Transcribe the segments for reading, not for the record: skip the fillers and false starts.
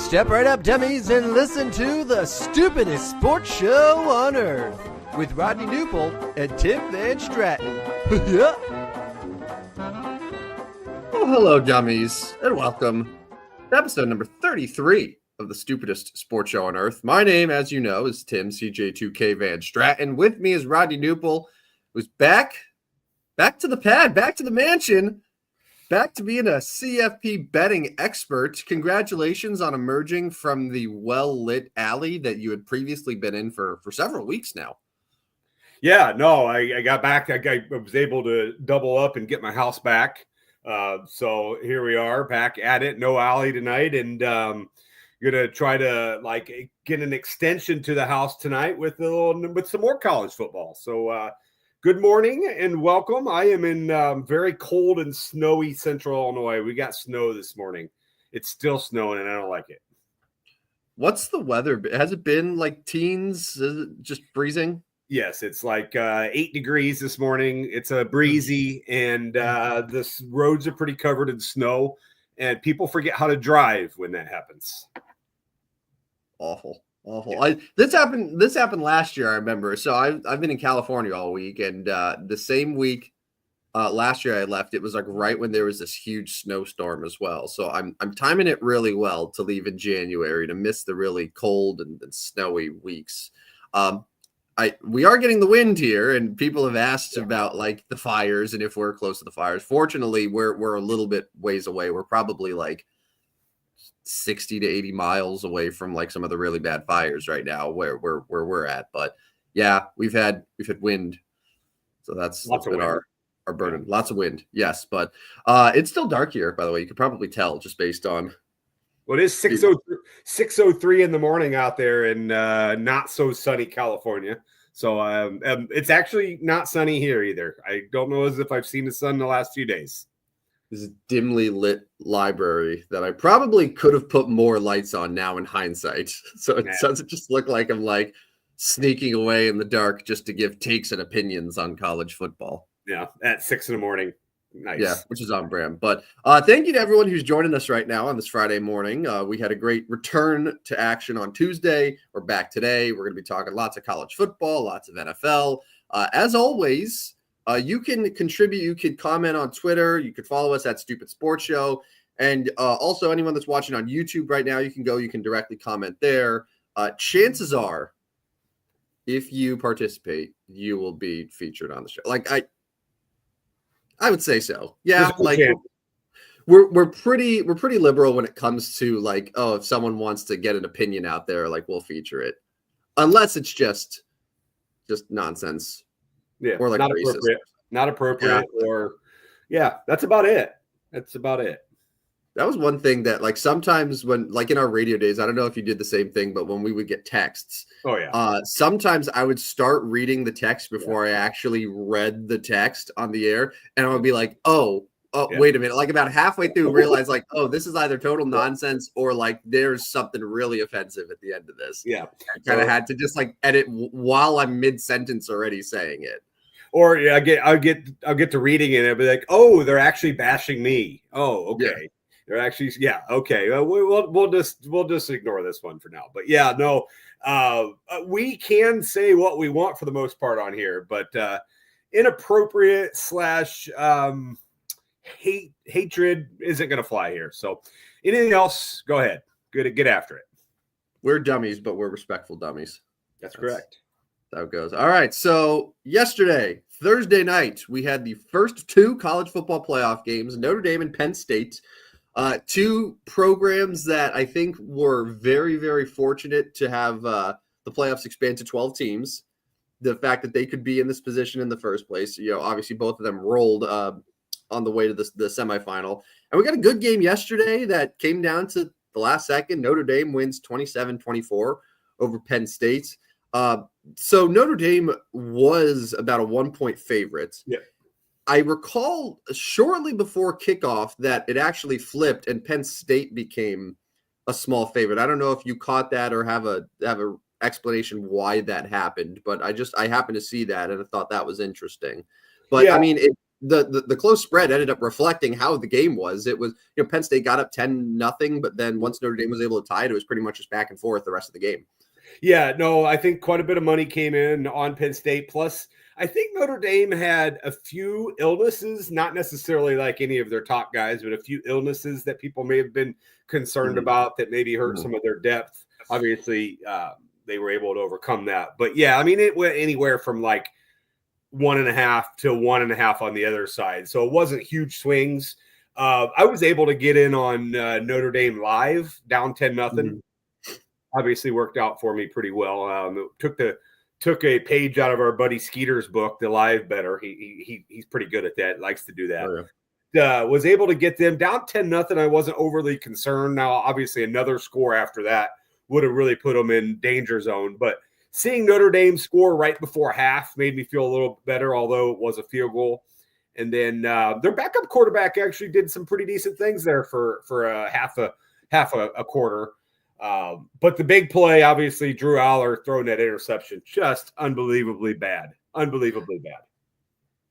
Step right up, dummies, and listen to the stupidest sports show on earth with Rodney Newpol and Tim Van Stratton. Well, hello, dummies, and welcome to episode number 33 of the stupidest sports show on earth. My name, as you know, is Tim CJ2K Van Stratton. With me is Rodney Newpol, who's back to the pad, back to the mansion, back to being a CFP betting expert. Congratulations on emerging from the well-lit alley that you had previously been in for several weeks now. Yeah, no, I got back. I was able to double up and get my house back. So here we are back at it. No alley tonight, and gonna try to get an extension to the house tonight with some more college football. So good morning and welcome. I am in very cold and snowy Central Illinois. We got snow this morning. It's still snowing, and I don't like it. What's the weather? Has it been like teens? Is it just freezing? Yes, it's like 8 degrees this morning. It's a breezy, and the roads are pretty covered in snow, and people forget how to drive when that happens. Awful. Yeah. This happened last year, I remember. So I've been in California all week, and the same week last year I left, it was like right when there was this huge snowstorm as well. So I'm timing it really well to leave in January to miss the really cold and snowy weeks. We are getting the wind here, and people have asked about like the fires and if we're close to the fires. Fortunately, we're a little bit ways away. We're probably like 60 to 80 miles away from like some of the really bad fires right now where we're at. But yeah, we've had wind. So that's been our burden. Yeah. Lots of wind. Yes. But it's still dark here, by the way. You could probably tell just based on. Well, it is 6:03 in the morning out there in not so sunny California. So it's actually not sunny here either. I don't know as if I've seen the sun in the last few days. This dimly lit library that I probably could have put more lights on now in hindsight. So it doesn't just look like I'm like sneaking away in the dark just to give takes and opinions on college football. Yeah, at 6 in the morning. Nice. Yeah, which is on brand. But thank you to everyone who's joining us right now on this Friday morning. We had a great return to action on Tuesday. We're back today. We're going to be talking lots of college football, lots of NFL. As always, you can contribute. You could comment on Twitter. You could follow us at Stupid Sports Show. And also anyone that's watching on YouTube right now, you can directly comment there. Chances are, if you participate, you will be featured on the show. Like I would say so. Yeah, like we're pretty liberal when it comes to like, oh, if someone wants to get an opinion out there, like we'll feature it, unless it's just nonsense. Yeah, or like not appropriate, or that's about it. That was one thing that like sometimes when like in our radio days, I don't know if you did the same thing, but when we would get texts, sometimes I would start reading the text before I actually read the text on the air, and I would be like, wait a minute, like about halfway through realize like, oh, this is either total nonsense or like there's something really offensive at the end of this. Yeah, I kind of had to just like edit while I'm mid-sentence already saying it. Or I'll get to reading it and I'll be like, oh, they're actually bashing me. Oh, okay. Yeah. They're actually, okay. We'll just ignore this one for now. But we can say what we want for the most part on here, but inappropriate / hatred isn't going to fly here. So anything else, go ahead. Get after it. We're dummies, but we're respectful dummies. That's correct. How it goes. All right. So yesterday, Thursday night, we had the first two college football playoff games, Notre Dame and Penn State. Two programs that I think were very, very fortunate to have the playoffs expand to 12 teams. The fact that they could be in this position in the first place, obviously both of them rolled on the way to the semifinal. And we got a good game yesterday that came down to the last second. Notre Dame wins 27-24 over Penn State. So Notre Dame was about a 1-point favorite. Yeah. I recall shortly before kickoff that it actually flipped and Penn State became a small favorite. I don't know if you caught that or have a explanation why that happened, but I happened to see that and I thought that was interesting. But I mean, the close spread ended up reflecting how the game was. It was, Penn State got up 10-0, but then once Notre Dame was able to tie it, it was pretty much just back and forth the rest of the game. Yeah, no, I think quite a bit of money came in on Penn State. Plus, I think Notre Dame had a few illnesses, not necessarily like any of their top guys, but a few illnesses that people may have been concerned about that maybe hurt some of their depth. Obviously, they were able to overcome that. But yeah, I mean, it went anywhere from like 1.5 to 1.5 on the other side. So it wasn't huge swings. I was able to get in on Notre Dame live, down 10-0. Obviously worked out for me pretty well. Took a page out of our buddy Skeeter's book, The Live Better. He's pretty good at that. Likes to do that. Oh, yeah. Was able to get them down 10-0. I wasn't overly concerned. Now, obviously, another score after that would have really put them in danger zone. But seeing Notre Dame score right before half made me feel a little better, although it was a field goal. And then their backup quarterback actually did some pretty decent things there for a half a quarter. But the big play, obviously, Drew Aller throwing that interception, just unbelievably bad.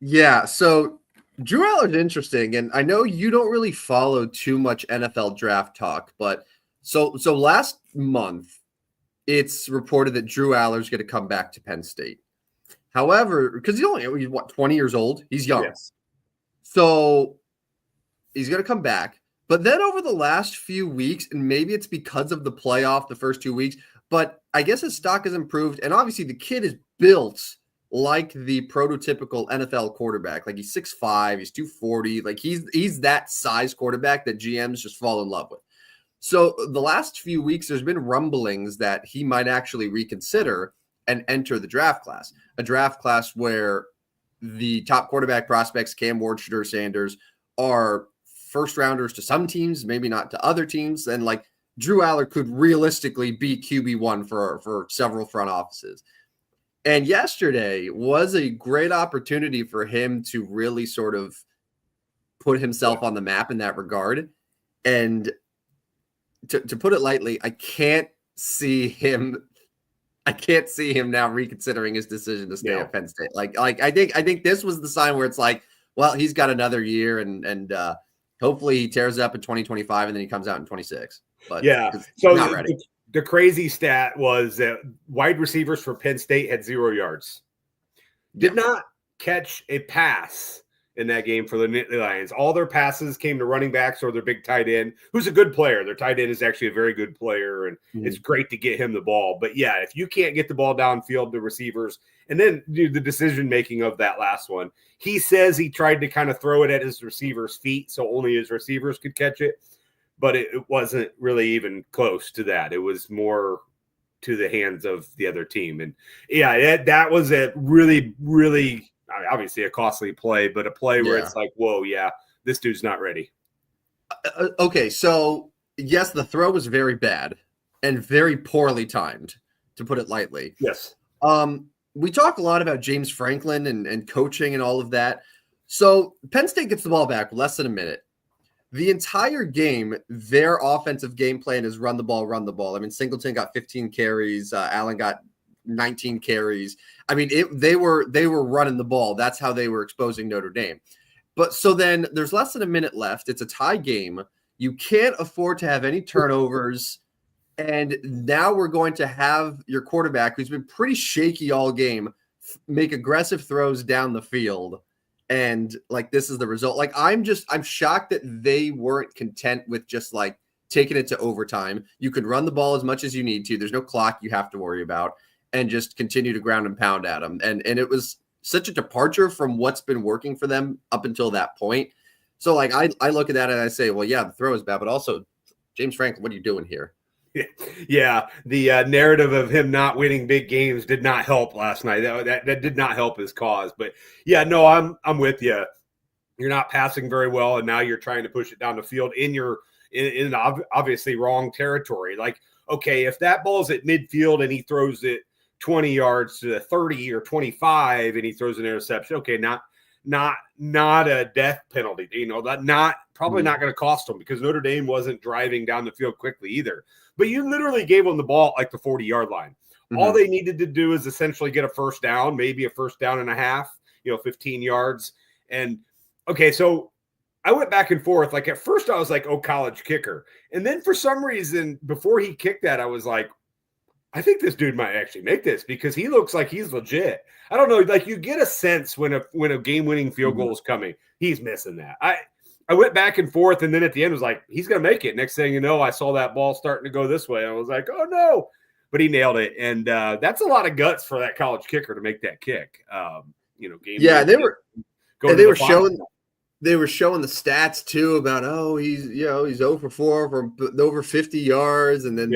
Yeah, so Drew Aller's interesting, and I know you don't really follow too much NFL draft talk, but so last month, it's reported that Drew Aller's going to come back to Penn State. However, because he's 20 years old? He's young. Yes. So he's going to come back. But then over the last few weeks, and maybe it's because of the playoff the first 2 weeks, but I guess his stock has improved. And obviously the kid is built like the prototypical NFL quarterback. Like he's 6'5", he's 240. Like he's that size quarterback that GMs just fall in love with. So the last few weeks, there's been rumblings that he might actually reconsider and enter the draft class, a draft class where the top quarterback prospects, Cam Ward, Shedeur Sanders, are first rounders to some teams, maybe not to other teams. And like Drew Aller could realistically be QB1 for several front offices. And yesterday was a great opportunity for him to really sort of put himself on the map in that regard. And to put it lightly, I can't see him now reconsidering his decision to stay at Penn State. Like I think this was the sign where it's like, well, he's got another year and hopefully he tears it up in 2025 and then he comes out in 26. But yeah, so not ready. The crazy stat was that wide receivers for Penn State had 0 yards. Did not catch a pass in that game for the Nittany Lions. All their passes came to running backs or their big tight end, who's a good player. Their tight end is actually a very good player, and it's great to get him the ball. But, yeah, if you can't get the ball downfield to receivers, and then the decision-making of that last one, he says he tried to kind of throw it at his receivers' feet so only his receivers could catch it, but it wasn't really even close to that. It was more to the hands of the other team. And, yeah, that was a really, really – obviously a costly play, but a play where it's like, whoa, yeah, this dude's not ready. Okay, so yes, the throw was very bad and very poorly timed, to put it lightly. Yes. We talk a lot about James Franklin and coaching and all of that. So Penn State gets the ball back less than a minute. The entire game, their offensive game plan is run the ball. I mean, Singleton got 15 carries. Allen got 19 carries. I mean, they were running the ball. That's how they were exposing Notre Dame. But so then there's less than a minute left. It's a tie game. You can't afford to have any turnovers. And now we're going to have your quarterback, who's been pretty shaky all game, make aggressive throws down the field. And like, this is the result. Like, I'm shocked that they weren't content with just like taking it to overtime. You can run the ball as much as you need to. There's no clock you have to worry about. And just continue to ground and pound at them. And it was such a departure from what's been working for them up until that point. So, like, I look at that and I say, well, yeah, the throw is bad, but also, James Franklin, what are you doing here? Yeah, the narrative of him not winning big games did not help last night. That did not help his cause. But, yeah, no, I'm with you. You're not passing very well, and now you're trying to push it down the field in obviously wrong territory. Like, okay, if that ball's at midfield and he throws it 20 yards to the 30 or 25 and he throws an interception, okay, not a death penalty, that probably not going to cost them, because Notre Dame wasn't driving down the field quickly either. But you literally gave them the ball at like the 40-yard line. All they needed to do is essentially get a first down, maybe a first down and a half, 15 yards. And Okay, so I went back and forth. Like at first I was like, oh, college kicker. And then for some reason, before he kicked that, I was like, I think this dude might actually make this because he looks like he's legit. I don't know. Like you get a sense when a game-winning field goal is coming, he's missing that. I went back and forth, and then at the end was like, he's going to make it. Next thing you know, I saw that ball starting to go this way. I was like, oh no, but he nailed it. And that's a lot of guts for that college kicker to make that kick. Game. Yeah, they were showing. They were showing the stats too about he's 0 for 4 from over 50 yards, and then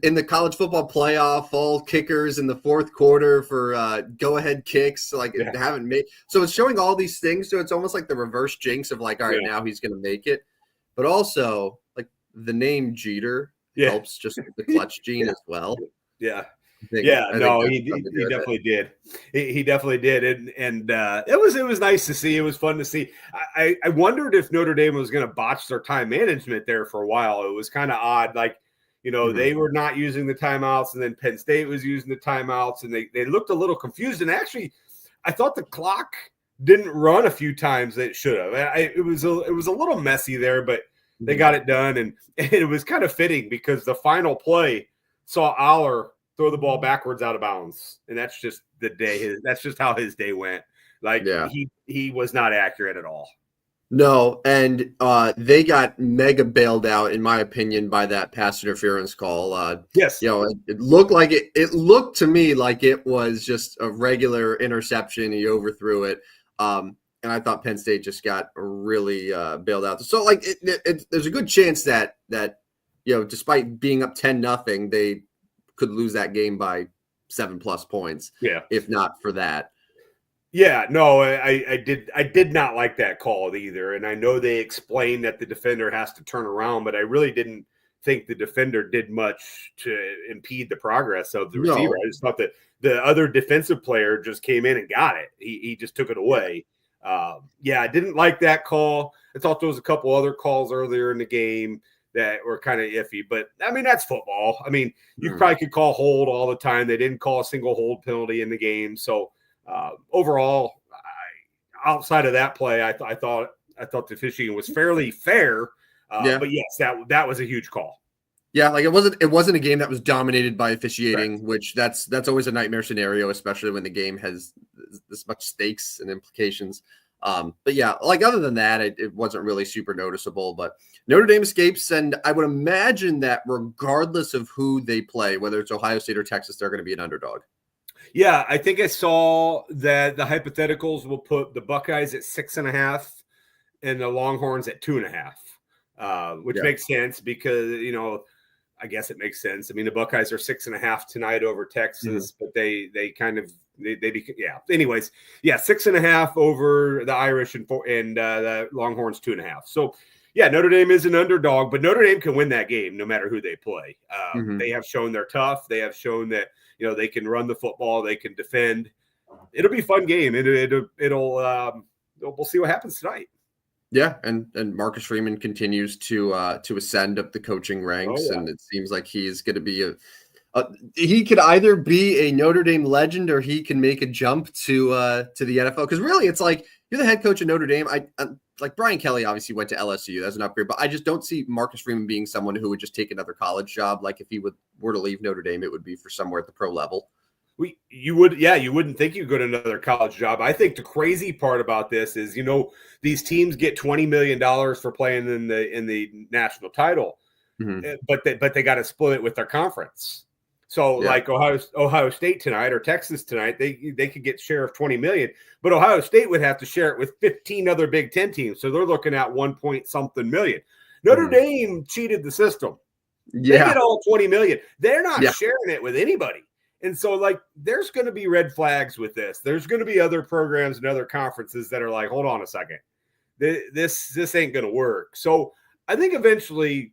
in the college football playoff, all kickers in the fourth quarter for go ahead kicks haven't made. So it's showing all these things. So it's almost like the reverse jinx of like, all right, now he's going to make it, but also like the name Jeter helps just with the clutch gene as well. Yeah. He definitely did. He definitely did, and it was nice to see. It was fun to see. I wondered if Notre Dame was going to botch their time management there for a while. It was kind of odd, like they were not using the timeouts, and then Penn State was using the timeouts, and they looked a little confused. And actually, I thought the clock didn't run a few times that it should have. It was a little messy there, but they got it done, and it was kind of fitting because the final play saw Aller throw the ball backwards out of bounds. And that's just the day. That's just how his day went. He was not accurate at all. No. And they got mega bailed out, in my opinion, by that pass interference call. Yes. It looked like it looked to me like it was just a regular interception. He overthrew it. And I thought Penn State just got really bailed out. So there's a good chance that despite being up 10-0, they could lose that game by 7+ points. Yeah. If not for that. Yeah, no, I did not like that call either. And I know they explained that the defender has to turn around, but I really didn't think the defender did much to impede the progress of the receiver. I just thought that the other defensive player just came in and got it. He just took it away. I didn't like that call. I thought there was a couple other calls earlier in the game that were kind of iffy, but I mean, that's football. I mean, you probably could call hold all the time. They didn't call a single hold penalty in the game. So overall, outside of that play, I thought the officiating was fairly fair. But yes, that was a huge call. Yeah, like it wasn't a game that was dominated by officiating, correct, which that's always a nightmare scenario, especially when the game has this much stakes and implications. But yeah, like other than that, it wasn't really super noticeable. But Notre Dame escapes, and I would imagine that regardless of who they play, whether it's Ohio State or Texas, they're going to be an underdog. Yeah, I think I saw that the hypotheticals will put the Buckeyes at 6.5 and the Longhorns at 2.5, which makes sense because, I guess it makes sense. I mean, the Buckeyes are 6.5 tonight over Texas, but they anyways, 6.5 over the Irish and the Longhorns 2.5. So Notre Dame is an underdog, but Notre Dame can win that game no matter who they play. They have shown they're tough. They have shown that, they can run the football, they can defend. It'll be a fun game. We'll see what happens tonight. Yeah, and Marcus Freeman continues to ascend up the coaching ranks, and it seems like he's going to be he could either be a Notre Dame legend or he can make a jump to the NFL. Because really, it's like you're the head coach of Notre Dame. Like Brian Kelly obviously went to LSU. That's an upgrade, but I just don't see Marcus Freeman being someone who would just take another college job. Like if he were to leave Notre Dame, it would be for somewhere at the pro level. You wouldn't think you'd go to another college job. I think the crazy part about this is, these teams get $20 million for playing in the national title, but they got to split it with their conference. So like Ohio State tonight or Texas tonight, they could get share of $20 million, but Ohio State would have to share it with 15 other Big Ten teams. So they're looking at 1-point-something million. Notre Dame cheated the system. They get all $20 million. They're not sharing it with anybody. And so, there's going to be red flags with this. There's going to be other programs and other conferences that are like, hold on a second. This ain't going to work. So I think eventually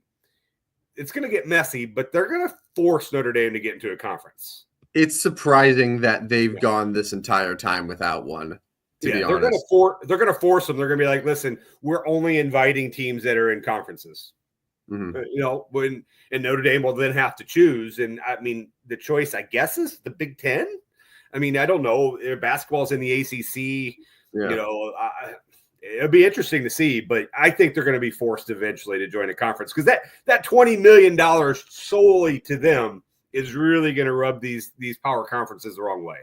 it's going to get messy, but they're going to force Notre Dame to get into a conference. It's surprising that they've gone this entire time without one, to be honest. They're going to force them. They're going to be like, listen, we're only inviting teams that are in conferences. And Notre Dame will then have to choose. And I mean, the choice, I guess, is the Big Ten. I mean, I don't know. Basketball's in the ACC. it'll be interesting to see, but I think they're going to be forced eventually to join a conference because that $20 million solely to them is really going to rub these power conferences the wrong way.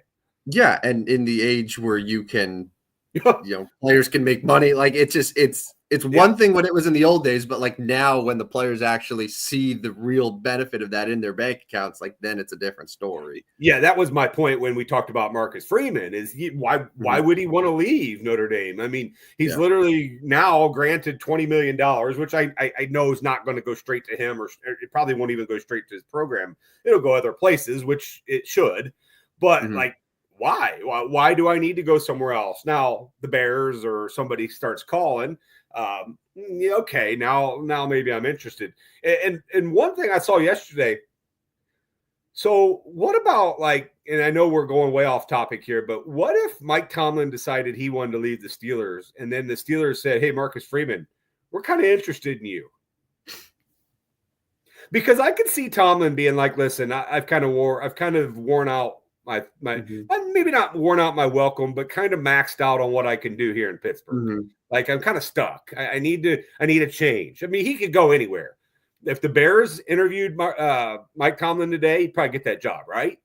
Yeah, and in the age where you can, players can make money, like it's one thing when it was in the old days, but like now when the players actually see the real benefit of that in their bank accounts, like then it's a different story. Yeah, that was my point when we talked about Marcus Freeman. Why would he want to leave Notre Dame? I mean, he's literally now granted $20 million, which I know is not going to go straight to him, or it probably won't even go straight to his program. It'll go other places, which it should. But like, why? Why do I need to go somewhere else? Now the Bears or somebody starts calling. Okay, now maybe I'm interested. And one thing I saw yesterday. So what about and I know we're going way off topic here, but what if Mike Tomlin decided he wanted to leave the Steelers, and then the Steelers said, "Hey, Marcus Freeman, we're kind of interested in you." Because I could see Tomlin being like, "Listen, I've kind of worn out my maybe not worn out my welcome, but kind of maxed out on what I can do here in Pittsburgh. Like I'm kind of stuck. I need a change." I mean, he could go anywhere. If the Bears interviewed Mike Tomlin today, he'd probably get that job, right?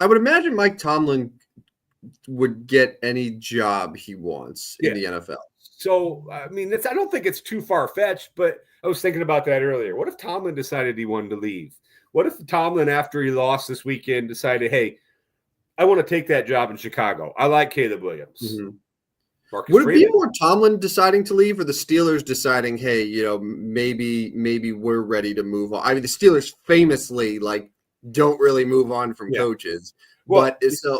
I would imagine Mike Tomlin would get any job he wants in the NFL. So, I mean, I don't think it's too far-fetched, but I was thinking about that earlier. What if Tomlin decided he wanted to leave? What if Tomlin, after he lost this weekend, decided, hey, I want to take that job in Chicago. I like Caleb Williams. Would it be more Tomlin deciding to leave or the Steelers deciding, hey, maybe we're ready to move on? I mean, the Steelers famously don't really move on from coaches. Well,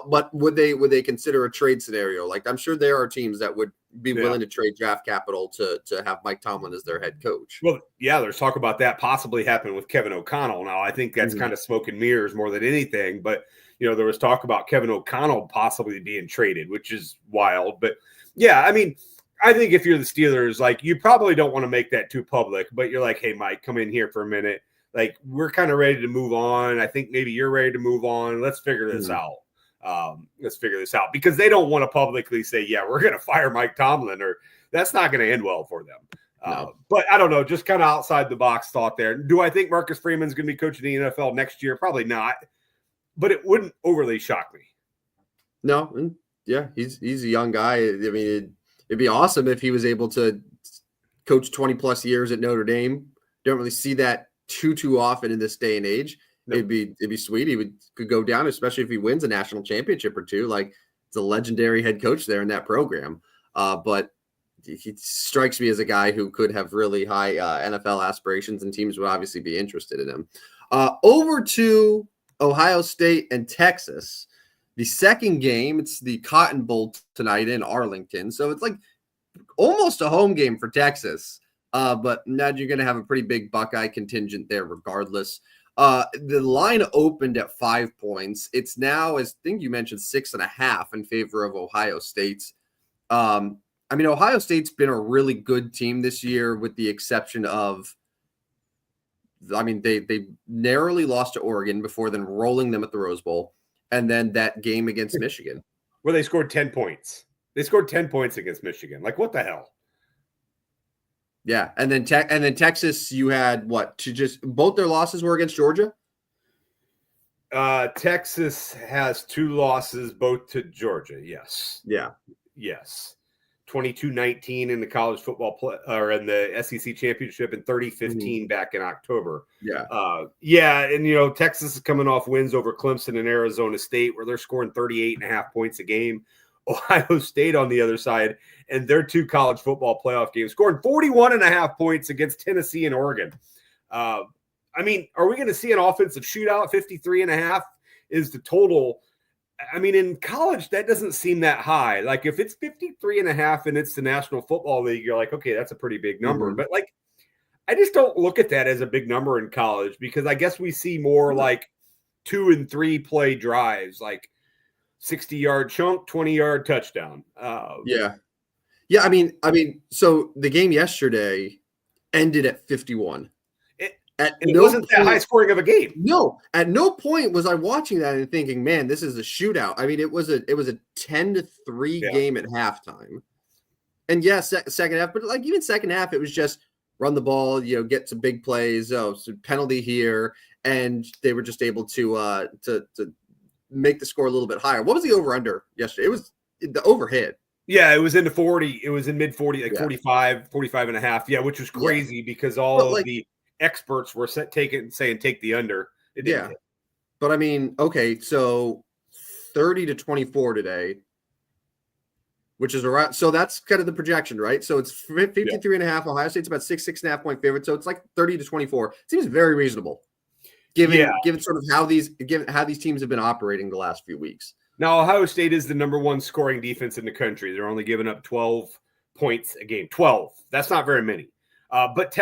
but would they consider a trade scenario? Like I'm sure there are teams that would be willing to trade draft capital to have Mike Tomlin as their head coach. Well, yeah, there's talk about that possibly happening with Kevin O'Connell. Now, I think that's kind of smoke and mirrors more than anything. But there was talk about Kevin O'Connell possibly being traded, which is wild. But yeah, I mean, I think if you're the Steelers, you probably don't want to make that too public, but you're like, hey, Mike, come in here for a minute. We're kind of ready to move on. I think maybe you're ready to move on. Let's figure this out. Because they don't want to publicly say, yeah, we're going to fire Mike Tomlin, or that's not going to end well for them. No. But I don't know, just kind of outside the box thought there. Do I think Marcus Freeman's going to be coaching the NFL next year? Probably not, but it wouldn't overly shock me. No. Yeah, he's a young guy. I mean, it'd be awesome if he was able to coach 20 plus years at Notre Dame. Don't really see that too often in this day and age. Nope. It'd be sweet. He could go down, especially if he wins a national championship or two. It's a legendary head coach there in that program. But he strikes me as a guy who could have really high NFL aspirations, and teams would obviously be interested in him. Over to Ohio State and Texas. The second game, it's the Cotton Bowl tonight in Arlington. So it's almost a home game for Texas. But now you're going to have a pretty big Buckeye contingent there regardless. The line opened at 5 points. It's now, as I think you mentioned, 6.5 in favor of Ohio State. Ohio State's been a really good team this year with the exception of, they narrowly lost to Oregon before then rolling them at the Rose Bowl. And then that game against Michigan, where they scored 10 points. They scored 10 points against Michigan. What the hell? Yeah, and then Texas, you had both their losses were against Georgia. Texas has 2 losses, both to Georgia. Yes. Yeah. Yes. 22-19 in the college football or in the SEC championship, and 30-15 back in October. Yeah. And Texas is coming off wins over Clemson and Arizona State, where they're scoring 38.5 points a game. Ohio State on the other side, and their 2 college football playoff games, scoring 41.5 points against Tennessee and Oregon. Are we going to see an offensive shootout? 53.5 is the total. In college, that doesn't seem that high. If it's 53.5 and it's the National Football League, you're like, okay, that's a pretty big number. But I just don't look at that as a big number in college, because I guess we see more 2 and 3 play drives, 60-yard chunk, 20-yard touchdown. Yeah. So the game yesterday ended at 51. It wasn't that high scoring of a game. No, at no point was I watching that and thinking, man, this is a shootout. It was a 10-3 game at halftime. And yes, second half, but like even second half, it was just run the ball, get some big plays. Oh, so penalty here, and they were just able to make the score a little bit higher. What was the over under yesterday? It was the over hit. Yeah, it was in the 40. It was in mid 40, like Yeah. 45 and a half. Yeah, which was crazy because all of the experts were saying take the under. It didn't hit. But I mean, okay, so 30-24 today, which is around. So that's kind of the projection, right? So it's 53 and a half. Ohio State's about 6.5 point favorite. So it's like 30-24. Seems very reasonable, given sort of how these teams have been operating the last few weeks. Now, Ohio State is the number one scoring defense in the country. They're only giving up 12 points a game. 12. That's not very many. But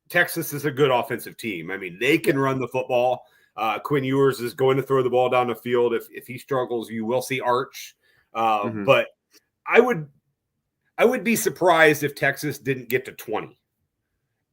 Texas is a good offensive team. I mean, they can run the football. Quinn Ewers is going to throw the ball down the field. If he struggles, you will see Arch. But I would be surprised if Texas didn't get to 20.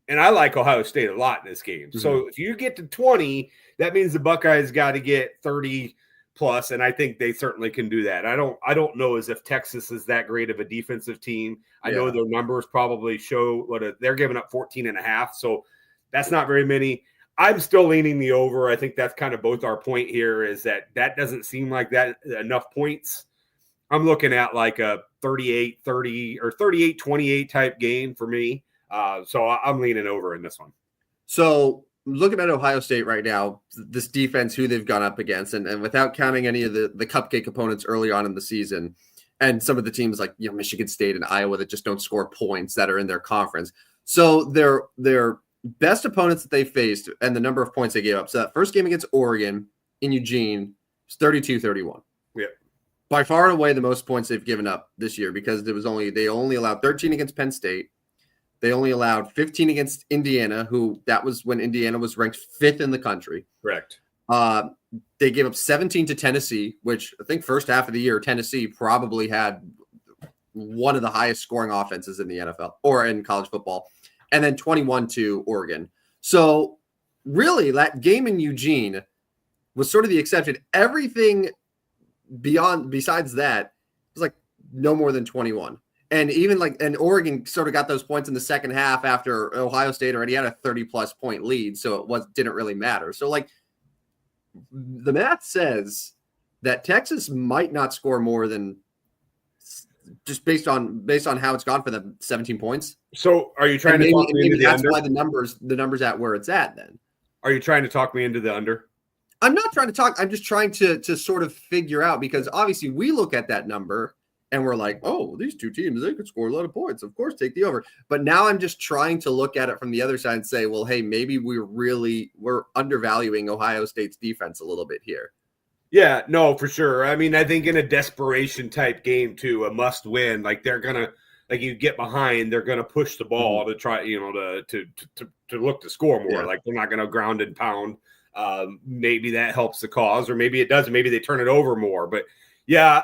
And I like Ohio State a lot in this game. So if you get to 20, that means the Buckeyes got to get 30 plus, and I think they certainly can do that. I don't know as if Texas is that great of a defensive team. I know their numbers probably show they're giving up 14 and a half, so that's not very many. I'm still leaning the over. I think that's kind of both our point here is that doesn't seem like that enough points. I'm looking at like a 38-30 or 38-28 type game for me. So I'm leaning over in this one. So looking at Ohio State right now, this defense, who they've gone up against, and without counting any of the cupcake opponents early on in the season, and some of the teams like Michigan State and Iowa that just don't score points that are in their conference. So their best opponents that they faced and the number of points they gave up. So that first game against Oregon in Eugene was 32-31. Yeah. By far and away the most points they've given up this year because they only allowed 13 against Penn State. They only allowed 15 against Indiana, that was when Indiana was ranked 5th in the country. Correct. They gave up 17 to Tennessee, which I think first half of the year, Tennessee probably had one of the highest scoring offenses in the NFL or in college football. And then 21 to Oregon. So really that game in Eugene was sort of the exception. Everything besides that was like no more than 21. And even and Oregon sort of got those points in the second half after Ohio State already had a 30-plus point lead, so it didn't really matter. So, the math says that Texas might not score more than just based on how it's gone for them, 17 points. So, are you trying to talk me into the under? That's why the numbers at where it's at. Then, are you trying to talk me into the under? I'm not trying to talk. I'm just trying to sort of figure out because obviously we look at that number. And we're like, oh, these two teams, they could score a lot of points. Of course, take the over. But now I'm just trying to look at it from the other side and say, well, hey, maybe we're undervaluing Ohio State's defense a little bit here. Yeah, no, for sure. I mean, I think in a desperation type game too, a must win, they're gonna you get behind, they're gonna push the ball to try, to look to score more. Yeah. They're not gonna ground and pound. Maybe that helps the cause, or maybe it doesn't. Maybe they turn it over more, but. Yeah,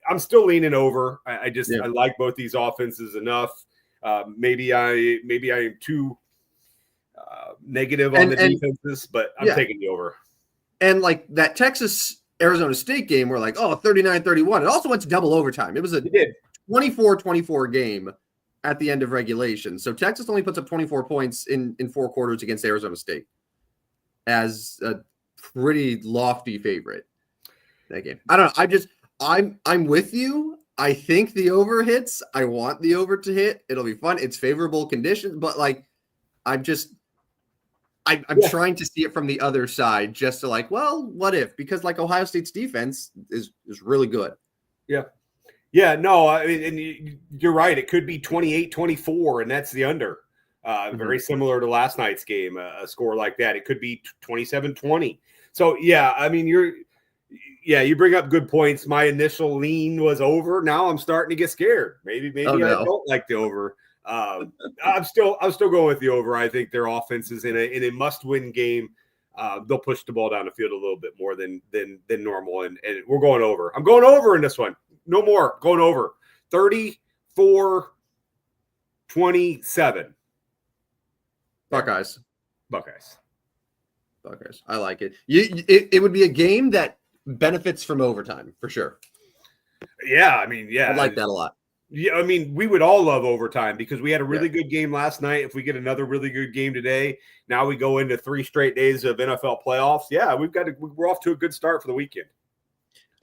I'm still leaning over. I like both these offenses enough. Maybe I am too negative on the defenses, but I'm taking the over. And that Texas Arizona State game, we're like, 39-31. It also went to double overtime. It was a 24-24 game at the end of regulation. So Texas only puts up 24 points in 4 quarters against Arizona State as a pretty lofty favorite. That game. I don't know. I'm with you. I think the over hits. I want the over to hit. It'll be fun. It's favorable conditions, but I'm trying to see it from the other side just to what if? Because Ohio State's defense is really good. Yeah. Yeah, no, I mean, and you're right. It could be 28-24, and that's the under. Very similar to last night's game, a score like that. It could be 27-20. So, yeah, I mean, you bring up good points. My initial lean was over. Now I'm starting to get scared. Maybe I don't like the over. I'm still going with the over. I think their offense is in a must-win game. They'll push the ball down the field a little bit more than normal, and we're going over. I'm going over in this one. No more. Going over. 34-27. Buckeyes. I like it. It would be a game that benefits from overtime for sure. Yeah, I mean, yeah. I like that a lot. Yeah, I mean, we would all love overtime because we had a really good game last night. If we get another really good game today, now we go into 3 straight days of NFL playoffs. Yeah, we're off to a good start for the weekend.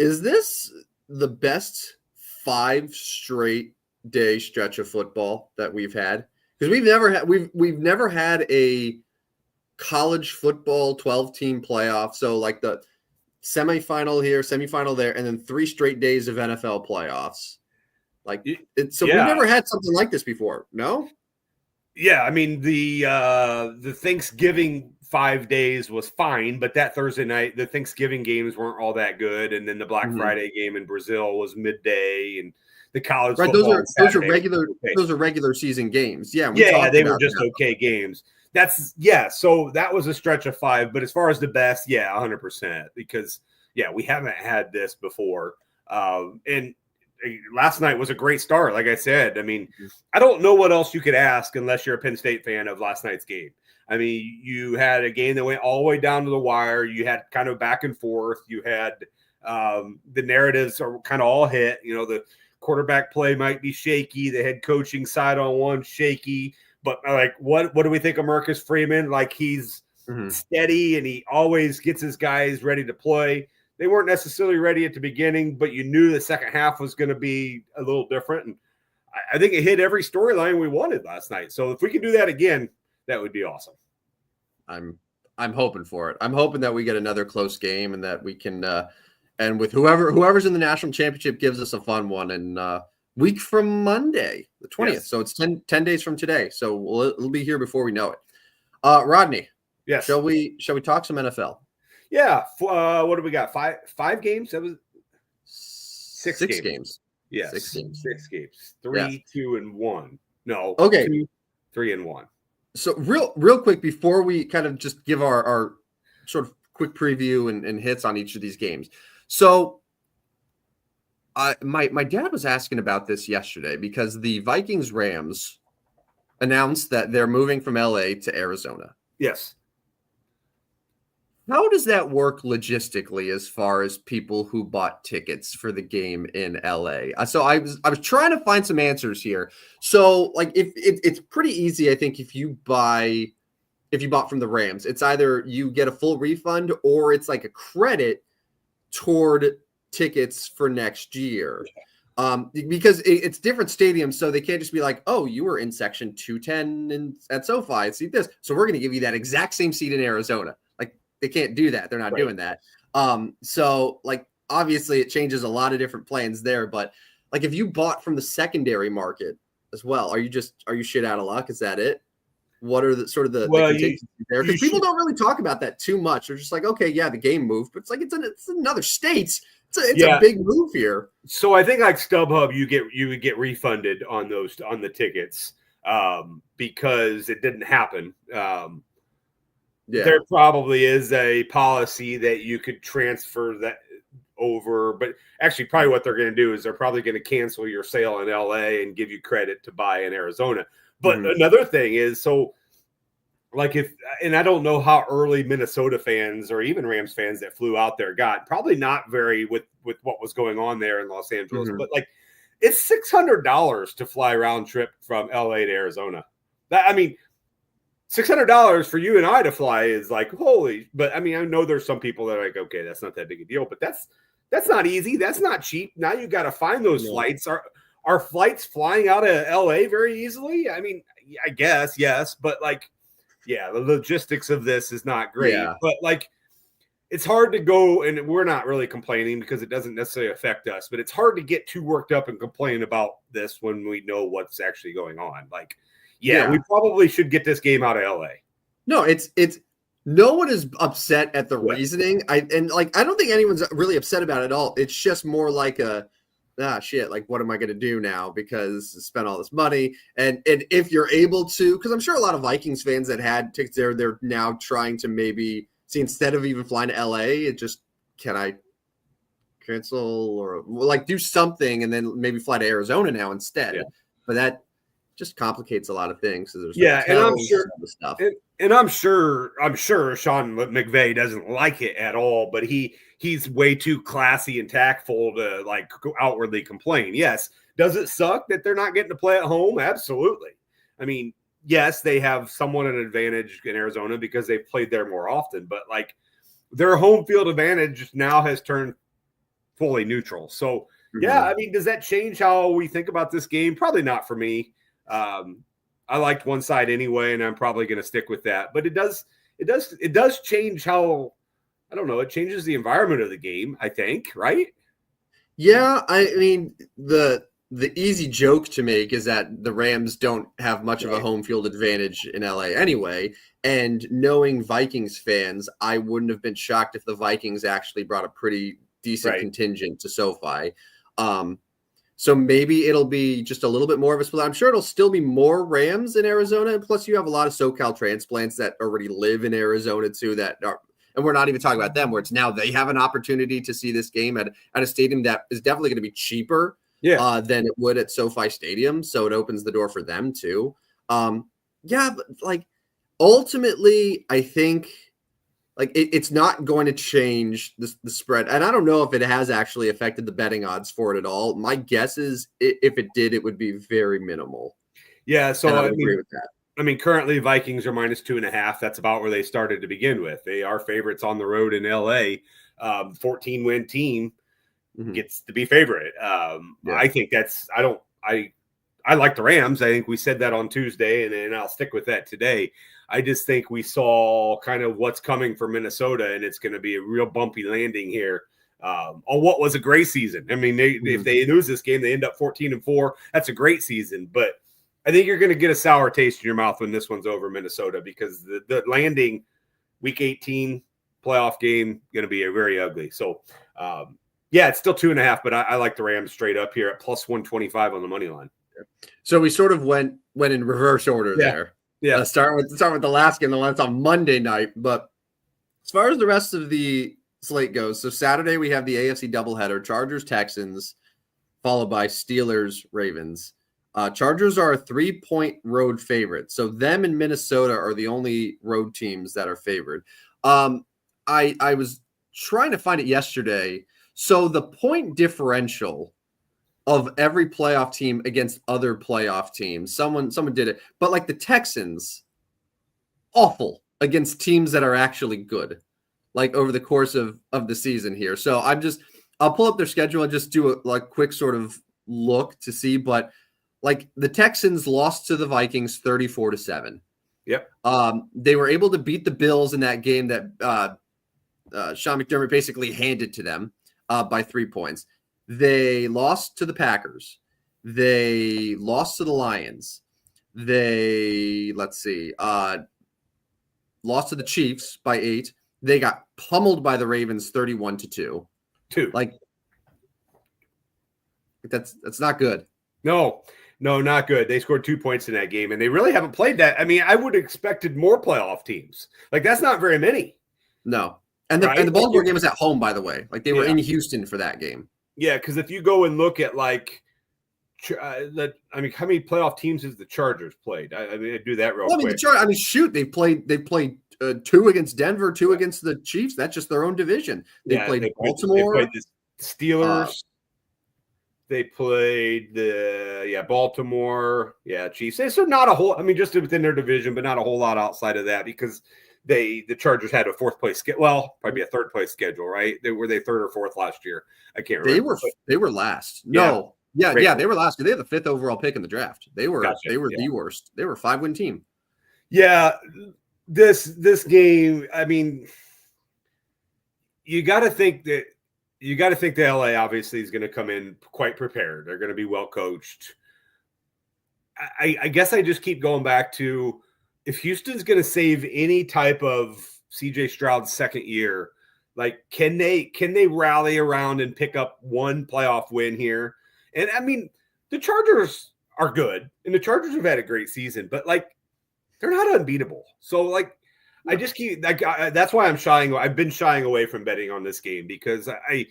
Is this the best 5 straight day stretch of football that we've had? Because we've never had a college football 12-team playoff. So like the semifinal here, semifinal there, and then 3 straight days of NFL playoffs. Like we've never had something like this before. No? Yeah, I mean the Thanksgiving 5 days was fine, but that Thursday night the Thanksgiving games weren't all that good, and then the Black Friday game in Brazil was midday, and the college football those are regular season games. Yeah, they were just okay games. So that was a stretch of 5, but as far as the best, 100%, because we haven't had this before, and last night was a great start. Like I said, I mean, I don't know what else you could ask unless you're a Penn State fan of last night's game. I mean, you had a game that went all the way down to the wire. You had kind of back and forth. You had the narratives are kind of all hit. You know, the quarterback play might be shaky. The head coaching side on one shaky. But like, what do we think of Marcus Freeman? Like, he's steady and he always gets his guys ready to play. They weren't necessarily ready at the beginning, but you knew the second half was going to be a little different. And I think it hit every storyline we wanted last night. So if we can do that again, that would be awesome. I'm hoping for it. I'm hoping that we get another close game and that we can, and with whoever's in the national championship gives us a fun one. And week from Monday, the 20th. Yes. So it's 10 days from today. So it'll be here before we know it. Rodney. Yes. Shall we talk some NFL? Yeah. What do we got? Five games? That was six games. Yeah. 6 games. 6 games. 3, 2, and 1. No. Okay. 2, 3, and 1. So real quick before we kind of just give our sort of quick preview and hits on each of these games. So my dad was asking about this yesterday because the Vikings-Rams announced that they're moving from LA to Arizona. Yes. How does that work logistically as far as people who bought tickets for the game in LA? So I was trying to find some answers here. So like if it's pretty easy, I think if you bought from the Rams, it's either you get a full refund or it's like a credit toward tickets for next year. Because it's different stadiums, so they can't just be like, oh, you were in section 210 at SoFi, seat this, so we're going to give you that exact same seat in Arizona. They can't do that. They're not doing that. So like, obviously it changes a lot of different plans there, but like if you bought from the secondary market as well, are you shit out of luck? Is that it? What are the sort of the contingencies there? Because people don't really talk about that too much. They're just like, okay, yeah, the game moved, but it's like, it's another state. It's a big move here. So I think like StubHub, you would get refunded on the tickets because it didn't happen. There probably is a policy that you could transfer that over, but actually probably what they're going to do is they're probably going to cancel your sale in LA and give you credit to buy in Arizona. But another thing is, so like and I don't know how early Minnesota fans or even Rams fans that flew out there got, probably not very with what was going on there in Los Angeles, but like it's $600 to fly round trip from LA to Arizona. $600 for you and I to fly is like, holy, but I mean, I know there's some people that are like, okay, that's not that big a deal, but that's not easy. That's not cheap. Now you got to find those flights. Are flights flying out of LA very easily? I mean, I guess, yes, but like, yeah, the logistics of this is not great, but like, it's hard to go, and we're not really complaining because it doesn't necessarily affect us, but it's hard to get too worked up and complain about this when we know what's actually going on. Like, we probably should get this game out of LA. No, it's no one is upset at the reasoning. I don't think anyone's really upset about it at all. It's just more like shit, like what am I going to do now because I spent all this money? And if you're able to, because I'm sure a lot of Vikings fans that had tickets there, they're now trying to maybe see, instead of even flying to LA, it just, can I cancel or like do something and then maybe fly to Arizona now instead? Yeah. But that just complicates a lot of things. So there's and I'm sure the stuff. And I'm sure Sean McVay doesn't like it at all, but he's way too classy and tactful to like outwardly complain. Yes, Does it suck that they're not getting to play at home? Absolutely. I mean, yes, they have somewhat an advantage in Arizona because they've played there more often, but like their home field advantage now has turned fully neutral. So, yeah, I mean, does that change how we think about this game? Probably not for me. I liked one side anyway, and I'm probably going to stick with that. But it does change how, I don't know, it changes the environment of the game, I think, right? Yeah, I mean, the easy joke to make is that the Rams don't have much of a home field advantage in LA anyway. And knowing Vikings fans, I wouldn't have been shocked if the Vikings actually brought a pretty decent contingent to SoFi. So maybe it'll be just a little bit more of a split. I'm sure it'll still be more Rams in Arizona. Plus, you have a lot of SoCal transplants that already live in Arizona too that are, and we're not even talking about them, where it's now they have an opportunity to see this game at a stadium that is definitely going to be cheaper than it would at SoFi Stadium. So it opens the door for them too. But like ultimately, I think like it's not going to change the spread. And I don't know if it has actually affected the betting odds for it at all. My guess is if it did, it would be very minimal. Yeah, so I agree with that. I mean, currently Vikings are -2.5. That's about where they started to begin with. They are favorites on the road in LA. 14-win team gets to be favorite. I think I like the Rams. I think we said that on Tuesday, and I'll stick with that today. I just think we saw kind of what's coming for Minnesota, and it's going to be a real bumpy landing here on what was a great season. I mean, if they lose this game, they end up 14-4. That's a great season, but I think you're going to get a sour taste in your mouth when this one's over, Minnesota, because the landing week 18 playoff game going to be very ugly. So, it's still 2.5, but I like the Rams straight up here at +125 on the money line. So we sort of went in reverse order there. Yeah. Let's start with the last game, the one that's on Monday night. But as far as the rest of the slate goes, so Saturday we have the AFC doubleheader, Chargers-Texans, followed by Steelers-Ravens. Chargers are a 3-point road favorite. So them and Minnesota are the only road teams that are favored. I was trying to find it yesterday. So the point differential of every playoff team against other playoff teams, someone did it. But like the Texans, awful against teams that are actually good, like over the course of the season here. So I'll pull up their schedule and just do a quick sort of look to see. But like the Texans lost to the Vikings 34-7. Yep. They were able to beat the Bills in that game that Sean McDermott basically handed to them by 3 points. They lost to the Packers. They lost to the Lions. They, lost to the Chiefs by 8. They got pummeled by the Ravens 31-2. Like, that's not good. No, not good. They scored 2 points in that game, and they really haven't played that. I mean, I would have expected more playoff teams. Like, that's not very many. No. And the Baltimore game was at home, by the way. Like, they were in Houston for that game. Yeah, because if you go and look at like, how many playoff teams has the Chargers played? I mean, I do that real quick. They played 2 against Denver, 2 against the Chiefs. That's just their own division. They played Baltimore. They played the Steelers. They played Baltimore. Chiefs. So not a whole. I mean, just within their division, but not a whole lot outside of that because the Chargers had a 4th place schedule. Well, probably a 3rd place schedule, right? Were they 3rd or 4th last year? I can't remember. They were last. No, they were last. They had the 5th overall pick in the draft. They were the worst. They were a 5-win team. Yeah, this game. I mean, you got to think that the LA obviously is going to come in quite prepared. They're going to be well coached. I guess I just keep going back to, if Houston's going to save any type of CJ Stroud's second year, like can they rally around and pick up one playoff win here? And I mean, the Chargers are good, and the Chargers have had a great season, but like they're not unbeatable. So like I just keep that's why I've been shying away from betting on this game because I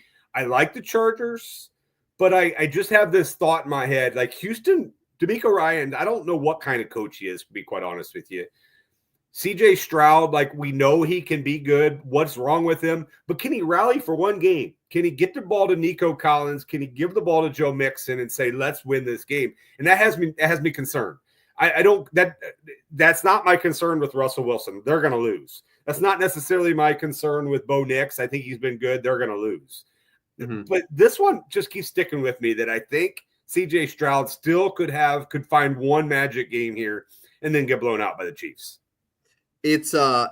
like the Chargers, but I just have this thought in my head, like Houston, DeMeco Ryan, I don't know what kind of coach he is, to be quite honest with you. CJ Stroud, like we know he can be good. What's wrong with him? But can he rally for one game? Can he get the ball to Nico Collins? Can he give the ball to Joe Mixon and say, let's win this game? And that has me concerned. I don't that's not my concern with Russell Wilson. They're going to lose. That's not necessarily my concern with Bo Nix. I think he's been good. They're going to lose. Mm-hmm. But this one just keeps sticking with me that I think CJ Stroud still could find one magic game here and then get blown out by the Chiefs. It's the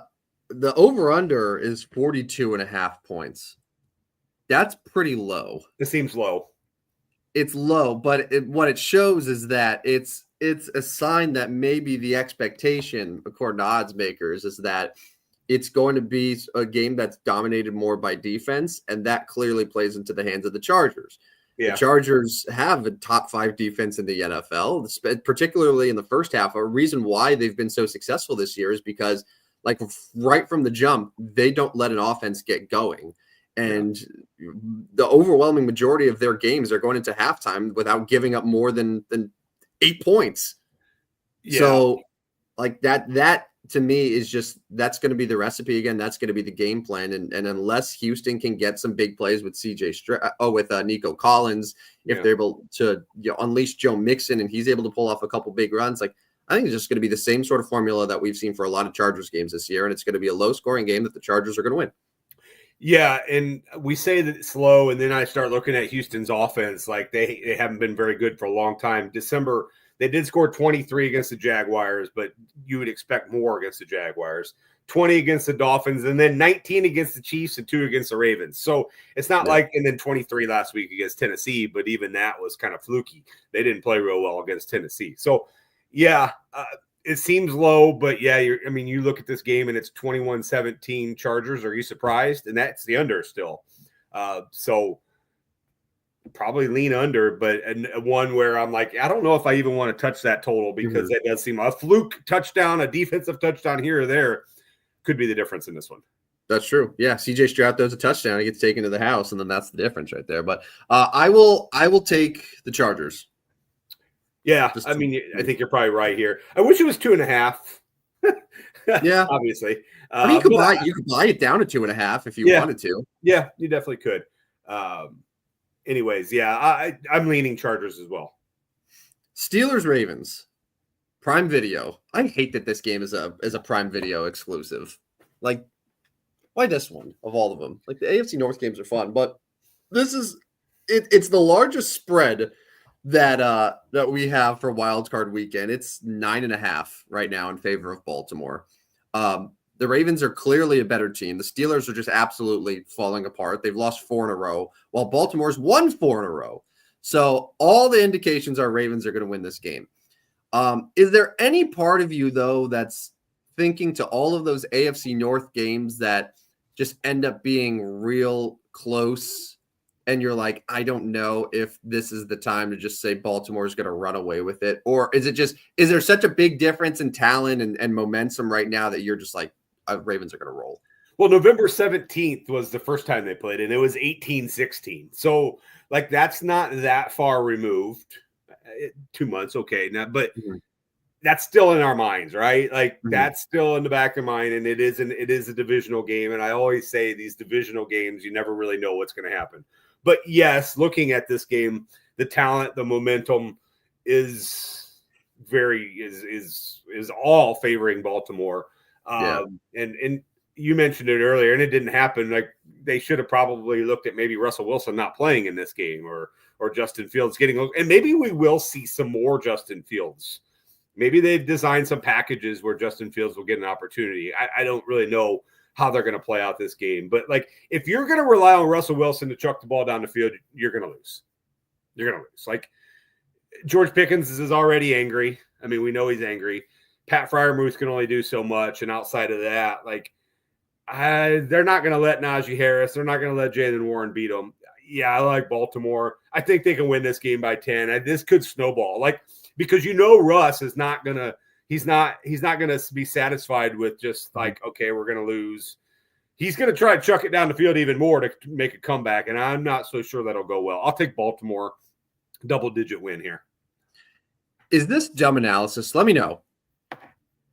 over-under is 42.5 points. That's pretty low. It seems low. It's low, but what it shows is that it's a sign that maybe the expectation, according to odds makers, is that it's going to be a game that's dominated more by defense, and that clearly plays into the hands of the Chargers. Yeah. The Chargers have a top 5 defense in the NFL, particularly in the first half. A reason why they've been so successful this year is because, like, right from the jump, they don't let an offense get going. And the overwhelming majority of their games are going into halftime without giving up more than 8 points. Yeah. So, like, that to me is just, that's going to be the recipe again. That's going to be the game plan. And unless Houston can get some big plays with with Nico Collins, if they're able to unleash Joe Mixon and he's able to pull off a couple big runs, like, I think it's just going to be the same sort of formula that we've seen for a lot of Chargers games this year. And it's going to be a low scoring game that the Chargers are going to win. Yeah, and we say that it's slow, and then I start looking at Houston's offense. Like, they haven't been very good for a long time. December, they did score 23 against the Jaguars, but you would expect more against the Jaguars. 20 against the Dolphins, and then 19 against the Chiefs and 2 against the Ravens. So it's not like, and then 23 last week against Tennessee, but even that was kind of fluky. They didn't play real well against Tennessee. So, it seems low, but you look at this game and it's 21-17 Chargers. Are you surprised? And that's the under still. So probably lean under, but one where I'm like, I don't know if I even want to touch that total because that does seem a fluke touchdown, a defensive touchdown here or there could be the difference in this one. That's true. Yeah. CJ Stroud throws a touchdown. He gets taken to the house, and then that's the difference right there. But I will take the Chargers. Yeah, I think you're probably right here. I wish it was 2.5. Yeah, obviously. You could buy it down to 2.5 if you wanted to. Yeah, you definitely could. Anyways, I'm leaning Chargers as well. Steelers Ravens, Prime Video. I hate that this game is a Prime Video exclusive. Like, why this one of all of them? Like, the AFC North games are fun, but this is it's the largest spread that we have for Wild Card Weekend. It's 9.5 right now in favor of Baltimore. The Ravens are clearly a better team. The Steelers are just absolutely falling apart. They've lost 4 in a row, while Baltimore's won 4 in a row. So all the indications are Ravens are going to win this game. Is there any part of you, though, that's thinking to all of those AFC North games that just end up being real close, and you're like, I don't know if this is the time to just say Baltimore is going to run away with it? Or is there such a big difference in talent and momentum right now that you're just like, Ravens are going to roll? Well, November 17th was the first time they played, and it was 18-16. So, like, that's not that far removed. 2 months, okay. Now, but that's still in our minds, right? Like, that's still in the back of mind, and it is a divisional game. And I always say these divisional games, you never really know what's going to happen. But yes, looking at this game, the talent, the momentum is all favoring Baltimore. And you mentioned it earlier, and it didn't happen. Like, they should have probably looked at maybe Russell Wilson not playing in this game, or Justin Fields getting, and maybe we will see some more Justin Fields. Maybe they've designed some packages where Justin Fields will get an opportunity. I don't really know how they're going to play out this game. But, like, if you're going to rely on Russell Wilson to chuck the ball down the field, you're going to lose. You're going to lose. Like, George Pickens is already angry. I mean, we know he's angry. Pat Freiermuth can only do so much. And outside of that, like, they're not going to let Najee Harris. They're not going to let Jalen Warren beat them. Yeah, I like Baltimore. I think they can win this game by 10. This could snowball. Like, because Russ is not going to – he's not going to be satisfied with just like, okay, we're going to lose. He's going to try to chuck it down the field even more to make a comeback, and I'm not so sure that'll go well. I'll take Baltimore double-digit win here. Is this dumb analysis? Let me know.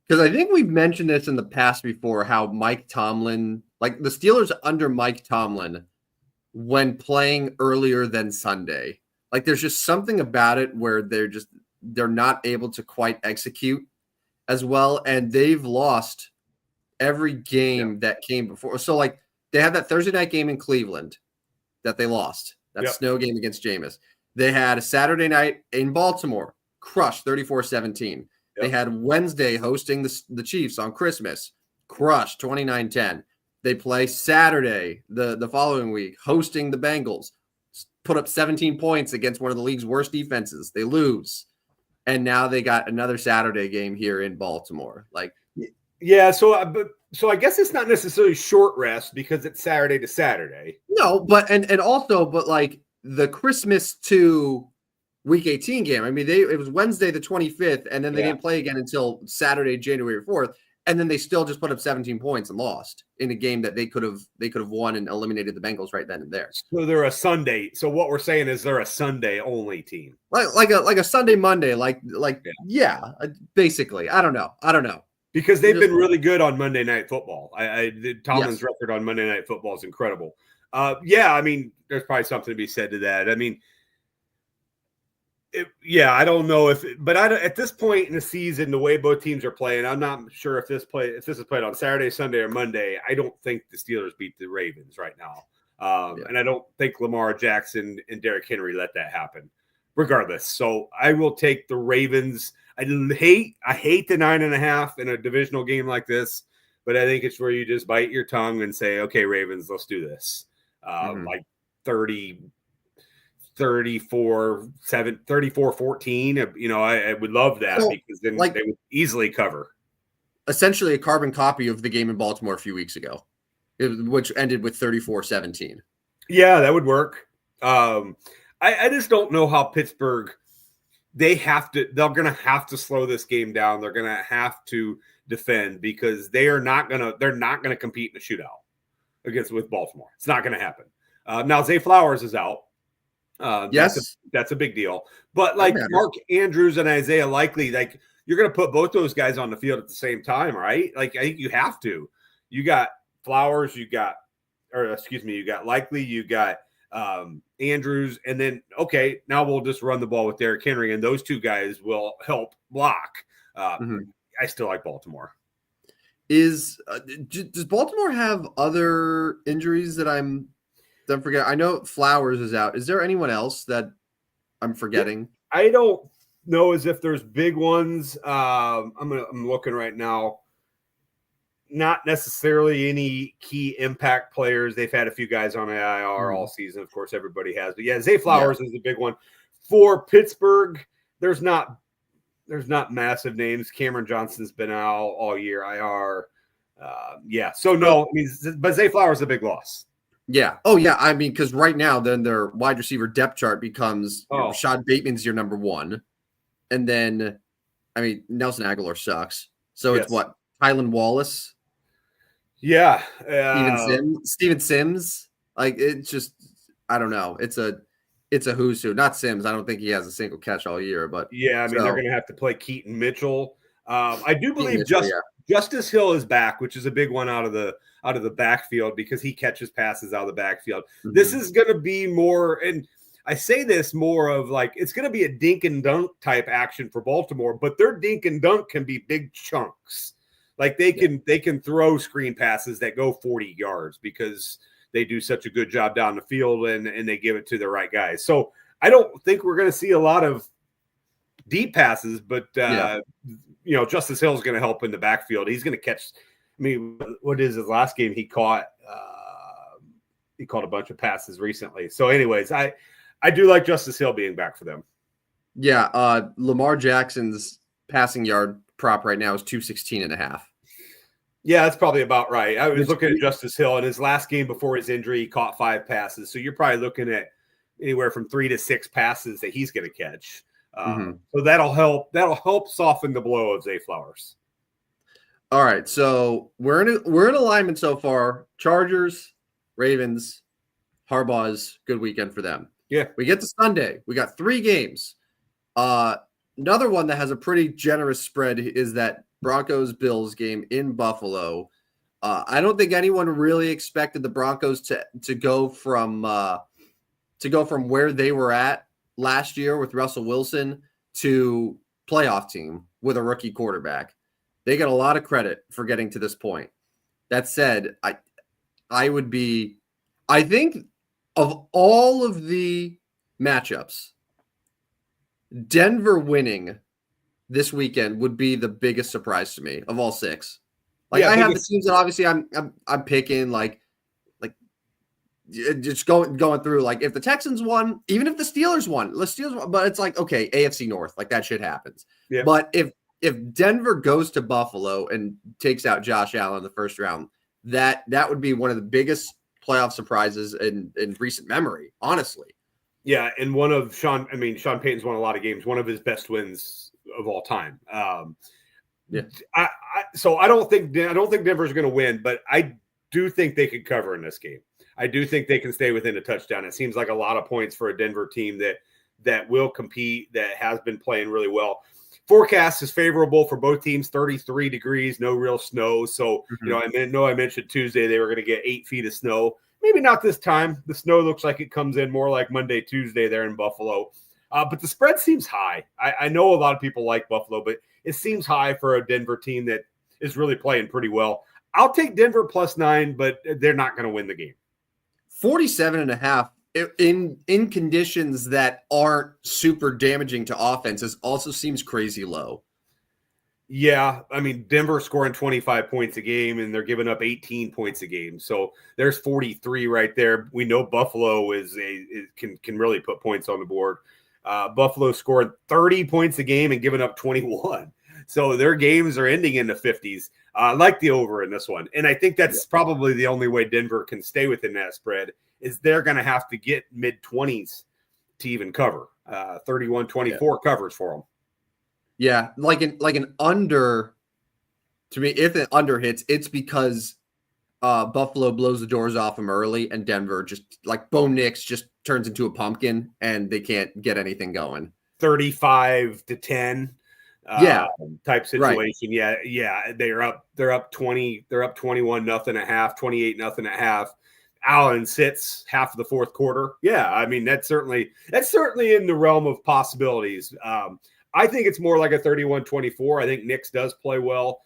because I think we've mentioned this in the past before, how Mike Tomlin, like the Steelers under Mike Tomlin, when playing earlier than Sunday, like there's just something about it where they're not able to quite execute as well, and they've lost every game that came before. So like they had that Thursday night game in Cleveland that they lost, that snow game against Jameis. They had a Saturday night in Baltimore, crushed 34-17. They had Wednesday hosting the Chiefs on Christmas, crushed 29-10. They play Saturday the following week, hosting the Bengals, put up 17 points against one of the league's worst defenses. They lose. And now they got another Saturday game here in Baltimore. Like, yeah, so I guess it's not necessarily short rest because it's Saturday to Saturday. No, but but like the Christmas to Week 18 game. I mean, it was Wednesday the 25th, and then they didn't play again until Saturday, January 4th, and then they still just put up 17 points and lost in a game that they could have won and eliminated the Bengals right then and there. So they're a Sunday. So what we're saying is they're a Sunday only team, like a Sunday Monday, basically. I don't know because they've been really good on Monday Night Football. Tomlin's record on Monday Night Football is incredible. I mean, there's probably something to be said to that. I mean. I don't know at this point in the season, the way both teams are playing, I'm not sure if this is played on Saturday, Sunday, or Monday. I don't think the Steelers beat the Ravens right now, and I don't think Lamar Jackson and Derrick Henry let that happen. Regardless, so I will take the Ravens. I hate the 9.5 in a divisional game like this, but I think it's where you just bite your tongue and say, "Okay, Ravens, let's do this." Like 34-14. I would love that because then they would easily cover. Essentially a carbon copy of the game in Baltimore a few weeks ago, which ended with 34-17. Yeah, that would work. I just don't know how Pittsburgh, they're going to have to slow this game down. They're going to have to defend because they're not going to compete in a shootout with Baltimore. It's not going to happen. Now Zay Flowers is out. Yes, that's a big deal. But like Mark Andrews and Isaiah Likely, like you're going to put both those guys on the field at the same time, right? Like I think you have to. You got Flowers, you got Likely, you got Andrews, and then now we'll just run the ball with Derrick Henry, and those two guys will help block. I still like Baltimore. Does Baltimore have other injuries that I'm forgetting? I know Flowers is out. Is there anyone else that I'm forgetting? I don't know as if there's big ones. I'm looking right now. Not necessarily any key impact players. They've had a few guys on IR all season. Of course, everybody has. But Zay Flowers is a big one. For Pittsburgh, there's not massive names. Cameron Johnson's been out all year, IR. So no, but Zay Flowers is a big loss. Yeah. Oh, yeah. I mean, because right now, then their wide receiver depth chart becomes Rashad Bateman's your number one. And then, Nelson Aguilar sucks. So it's what? Tylan Wallace? Yeah. Steven Sims? Like, it's just, I don't know. It's a who's who. Not Sims. I don't think he has a single catch all year. But they're going to have to play Keaton Mitchell. I do believe Justice Hill is back, which is a big one out of the backfield because he catches passes out of the backfield. Mm-hmm. This is going to be more, and I say this more of like it's going to be a dink and dunk type action for Baltimore, but their dink and dunk can be big chunks. Like they can throw screen passes that go 40 yards because they do such a good job down the field and they give it to the right guys. So I don't think we're going to see a lot of deep passes, but Justice Hill is going to help in the backfield. He's going to catch. What is his last game? He caught a bunch of passes recently. So, anyways, I do like Justice Hill being back for them. Yeah, Lamar Jackson's passing yard prop right now is 216.5. Yeah, that's probably about right. I was looking at Justice Hill in his last game before his injury. He caught 5 passes, so you're probably looking at anywhere from 3 to 6 passes that he's going to catch. So that'll help soften the blow of Zay Flowers. All right, so we're in alignment so far. Chargers, Ravens, Harbaugh's good weekend for them. Yeah, we get to Sunday. We got 3 games. Another one that has a pretty generous spread is that Broncos-Bills game in Buffalo. I don't think anyone really expected the Broncos to go from where they were at last year with Russell Wilson to playoff team with a rookie quarterback. They get a lot of credit for getting to this point. That said, I think of all of the matchups, Denver winning this weekend would be the biggest surprise to me of all six. Like, I have the teams that obviously I'm picking, like just going through. Like, if the Texans won, even if the Steelers won, but it's like, okay, AFC North, like that shit happens. Yeah. But if Denver goes to Buffalo and takes out Josh Allen in the first round, that would be one of the biggest playoff surprises in recent memory, honestly. Yeah, and Sean Payton's won a lot of games. One of his best wins of all time. Yeah. So I don't think Denver's going to win, but I do think they could cover in this game. I do think they can stay within a touchdown. It seems like a lot of points for a Denver team that will compete, that has been playing really well. Forecast is favorable for both teams, 33 degrees, no real snow. So, I mentioned Tuesday they were going to get 8 feet of snow. Maybe not this time. The snow looks like it comes in more like Monday, Tuesday there in Buffalo. But the spread seems high. I know a lot of people like Buffalo, but it seems high for a Denver team that is really playing pretty well. I'll take Denver +9, but they're not going to win the game. 47.5 in conditions that aren't super damaging to offenses also seems crazy low. Yeah, I mean, Denver scoring 25 points a game, and they're giving up 18 points a game. So there's 43 right there. We know Buffalo can really put points on the board. Buffalo scored 30 points a game and giving up 21. So their games are ending in the 50s. I like the over in this one. And I think that's probably the only way Denver can stay within that spread is they're going to have to get mid-20s to even cover. 31-24 covers for them. Yeah, like an under, to me, if an under hits, it's because Buffalo blows the doors off them early and Denver just, like Bo Nix, just turns into a pumpkin and they can't get anything going. 35-10. Type situation. Right. Yeah. They're up 20. They're up 21-0 at half, 28-0 at half. Allen sits half of the fourth quarter. Yeah, I mean that's certainly in the realm of possibilities. I think it's more like a 31-24. I think Nix does play well.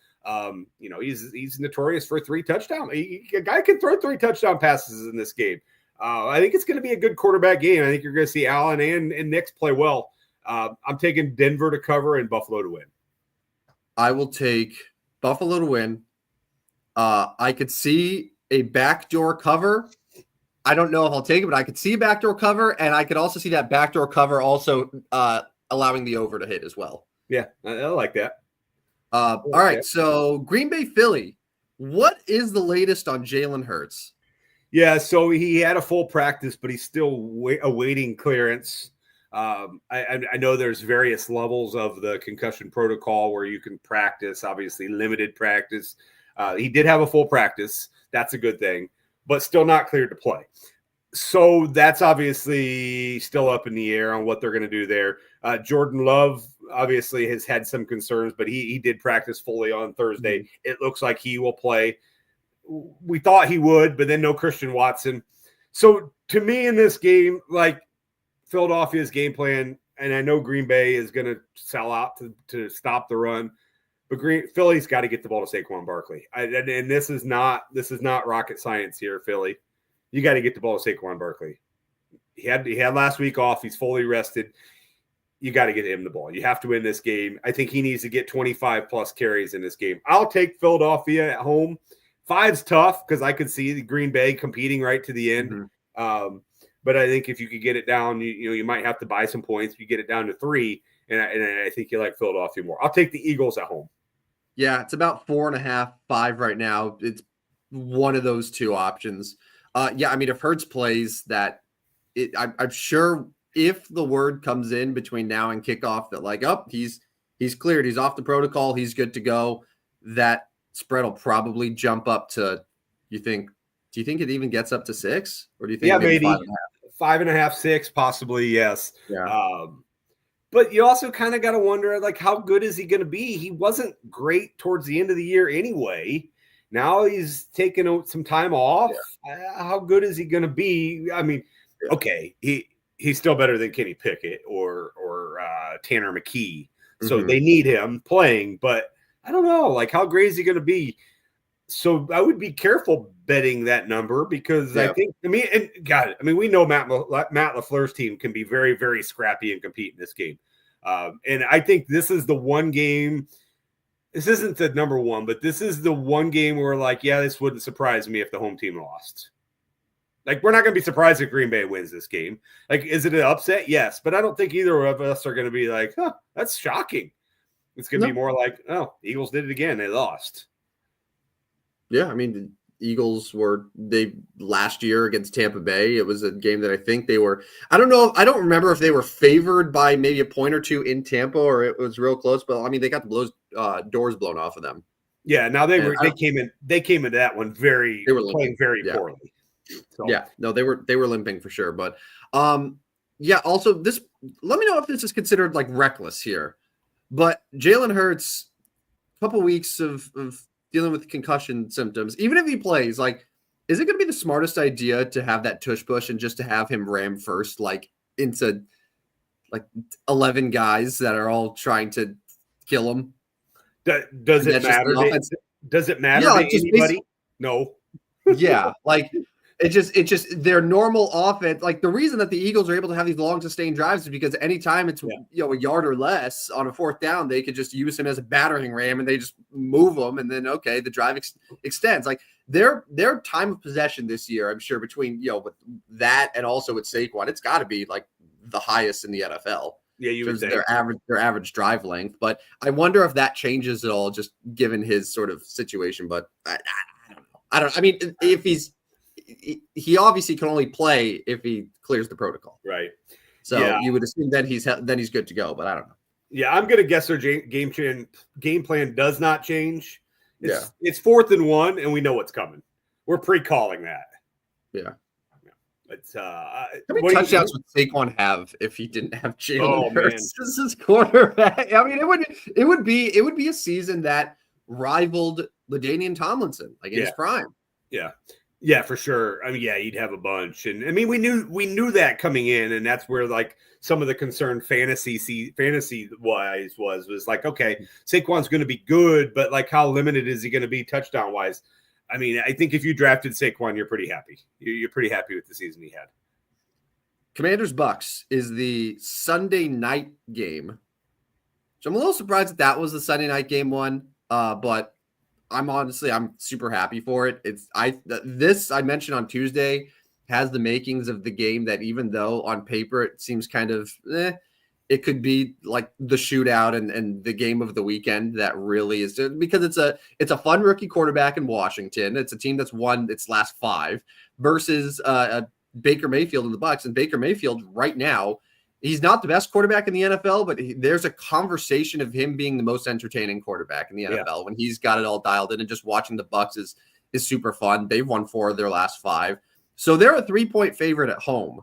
He's notorious for 3 touchdowns. A guy can throw 3 touchdown passes in this game. I think it's going to be a good quarterback game. I think you're going to see Allen and Nix play well. I'm taking Denver to cover and Buffalo to win. I will take Buffalo to win. I could see a backdoor cover. I don't know if I'll take it, but I could see a backdoor cover, and I could also see that backdoor cover also allowing the over to hit as well. Yeah, I like that. All right, so Green Bay, Philly. What is the latest on Jalen Hurts? Yeah, so he had a full practice, but he's still awaiting clearance. I know there's various levels of the concussion protocol where you can practice, obviously limited practice. He did have a full practice. That's a good thing, but still not cleared to play. So that's obviously still up in the air on what they're going to do there. Jordan Love obviously has had some concerns, but he did practice fully on Thursday. Mm-hmm. It looks like he will play. We thought he would, but then no Christian Watson. So to me in this game, like Philadelphia's game plan, and I know Green Bay is going to sell out to stop the run, but Philly's got to get the ball to Saquon Barkley. And this is not rocket science here, Philly. You got to get the ball to Saquon Barkley. He had last week off. He's fully rested. You got to get him the ball. You have to win this game. I think he needs to get 25 plus carries in this game. I'll take Philadelphia at home. 5's tough because I could see the Green Bay competing right to the end. Mm-hmm. But I think if you could get it down, you might have to buy some points. You get it down to 3, and I think you like Philadelphia more. I'll take the Eagles at home. Yeah, it's about 4.5, 5 right now. It's one of those two options. I mean, if Hurts plays that, I'm sure if the word comes in between now and kickoff that he's cleared, he's off the protocol, he's good to go, that spread will probably jump up to, do you think it even gets up to 6? Or do you think maybe 5.5? 5.5, 6, possibly, yes. Yeah. But you also kind of got to wonder, like, how good is he going to be? He wasn't great towards the end of the year anyway. Now he's taking some time off. How good is he going to be? I mean, okay, he's still better than Kenny Pickett or Tanner McKee. So they need him playing, but I don't know, like, how great is he going to be? So I would be careful betting that number because I think, we know Matt LaFleur's team can be very, very scrappy and compete in this game. And I think this is the one game. This isn't the number one, but this is the one game where, like, this wouldn't surprise me if the home team lost. Like, we're not going to be surprised if Green Bay wins this game. Like, is it an upset? Yes. But I don't think either of us are going to be like, that's shocking. It's going to be more like, Eagles did it again. They lost. Yeah, I mean, the Eagles last year against Tampa Bay. It was a game that I think they were, I don't remember if they were favored by maybe a point or two in Tampa or it was real close, but I mean, they got the doors blown off of them. Yeah, now they came into that one playing very poorly. So. Yeah, no, they were limping for sure. But also this, let me know if this is considered like reckless here. But Jalen Hurts, a couple weeks of dealing with concussion symptoms, even if he plays, like, is it going to be the smartest idea to have that tush push and just to have him ram first, like, into like 11 guys that are all trying to kill him? Does it matter? Does it matter to anybody? No. Yeah, like it just their normal offense. Like, the reason that the Eagles are able to have these long sustained drives is because anytime it's a yard or less on a fourth down, they could just use him as a battering ram and they just move them, and then the drive extends. Like, their time of possession this year, I'm sure, between with that and also with Saquon, it's got to be like the highest in the NFL. Yeah, you would say their average drive length. But I wonder if that changes at all, just given his sort of situation. But I don't know. I mean, if he obviously can only play if he clears the protocol, right? So you would assume that he's good to go. But I don't know. Yeah, I'm gonna guess their game plan does not change. It's 4th and 1, and we know what's coming. We're pre-calling that. Yeah. It's how many touchdowns would Saquon have if he didn't have Jalen Hurts as his quarterback? I mean, it would be a season that rivaled LaDainian Tomlinson, like in his prime. Yeah, for sure. I mean, you'd have a bunch, and I mean, we knew that coming in, and that's where, like, some of the concern fantasy wise was like, okay, Saquon's going to be good, but like, how limited is he going to be touchdown wise? I mean, I think if you drafted Saquon, you're pretty happy. You're pretty happy with the season he had. Commanders Bucks is the Sunday night game. So I'm a little surprised that was the Sunday night game one, but I'm super happy for it. I mentioned on Tuesday has the makings of the game that, even though on paper it seems kind of it could be like the shootout and the game of the weekend that really is, because it's a fun rookie quarterback in Washington. It's a team that's won its last 5 versus Baker Mayfield in the Bucks. And Baker Mayfield right now, he's not the best quarterback in the NFL, but there's a conversation of him being the most entertaining quarterback in the NFL when he's got it all dialed in, and just watching the Bucks is super fun. They've won 4 of their last 5. So they're a 3-point favorite at home.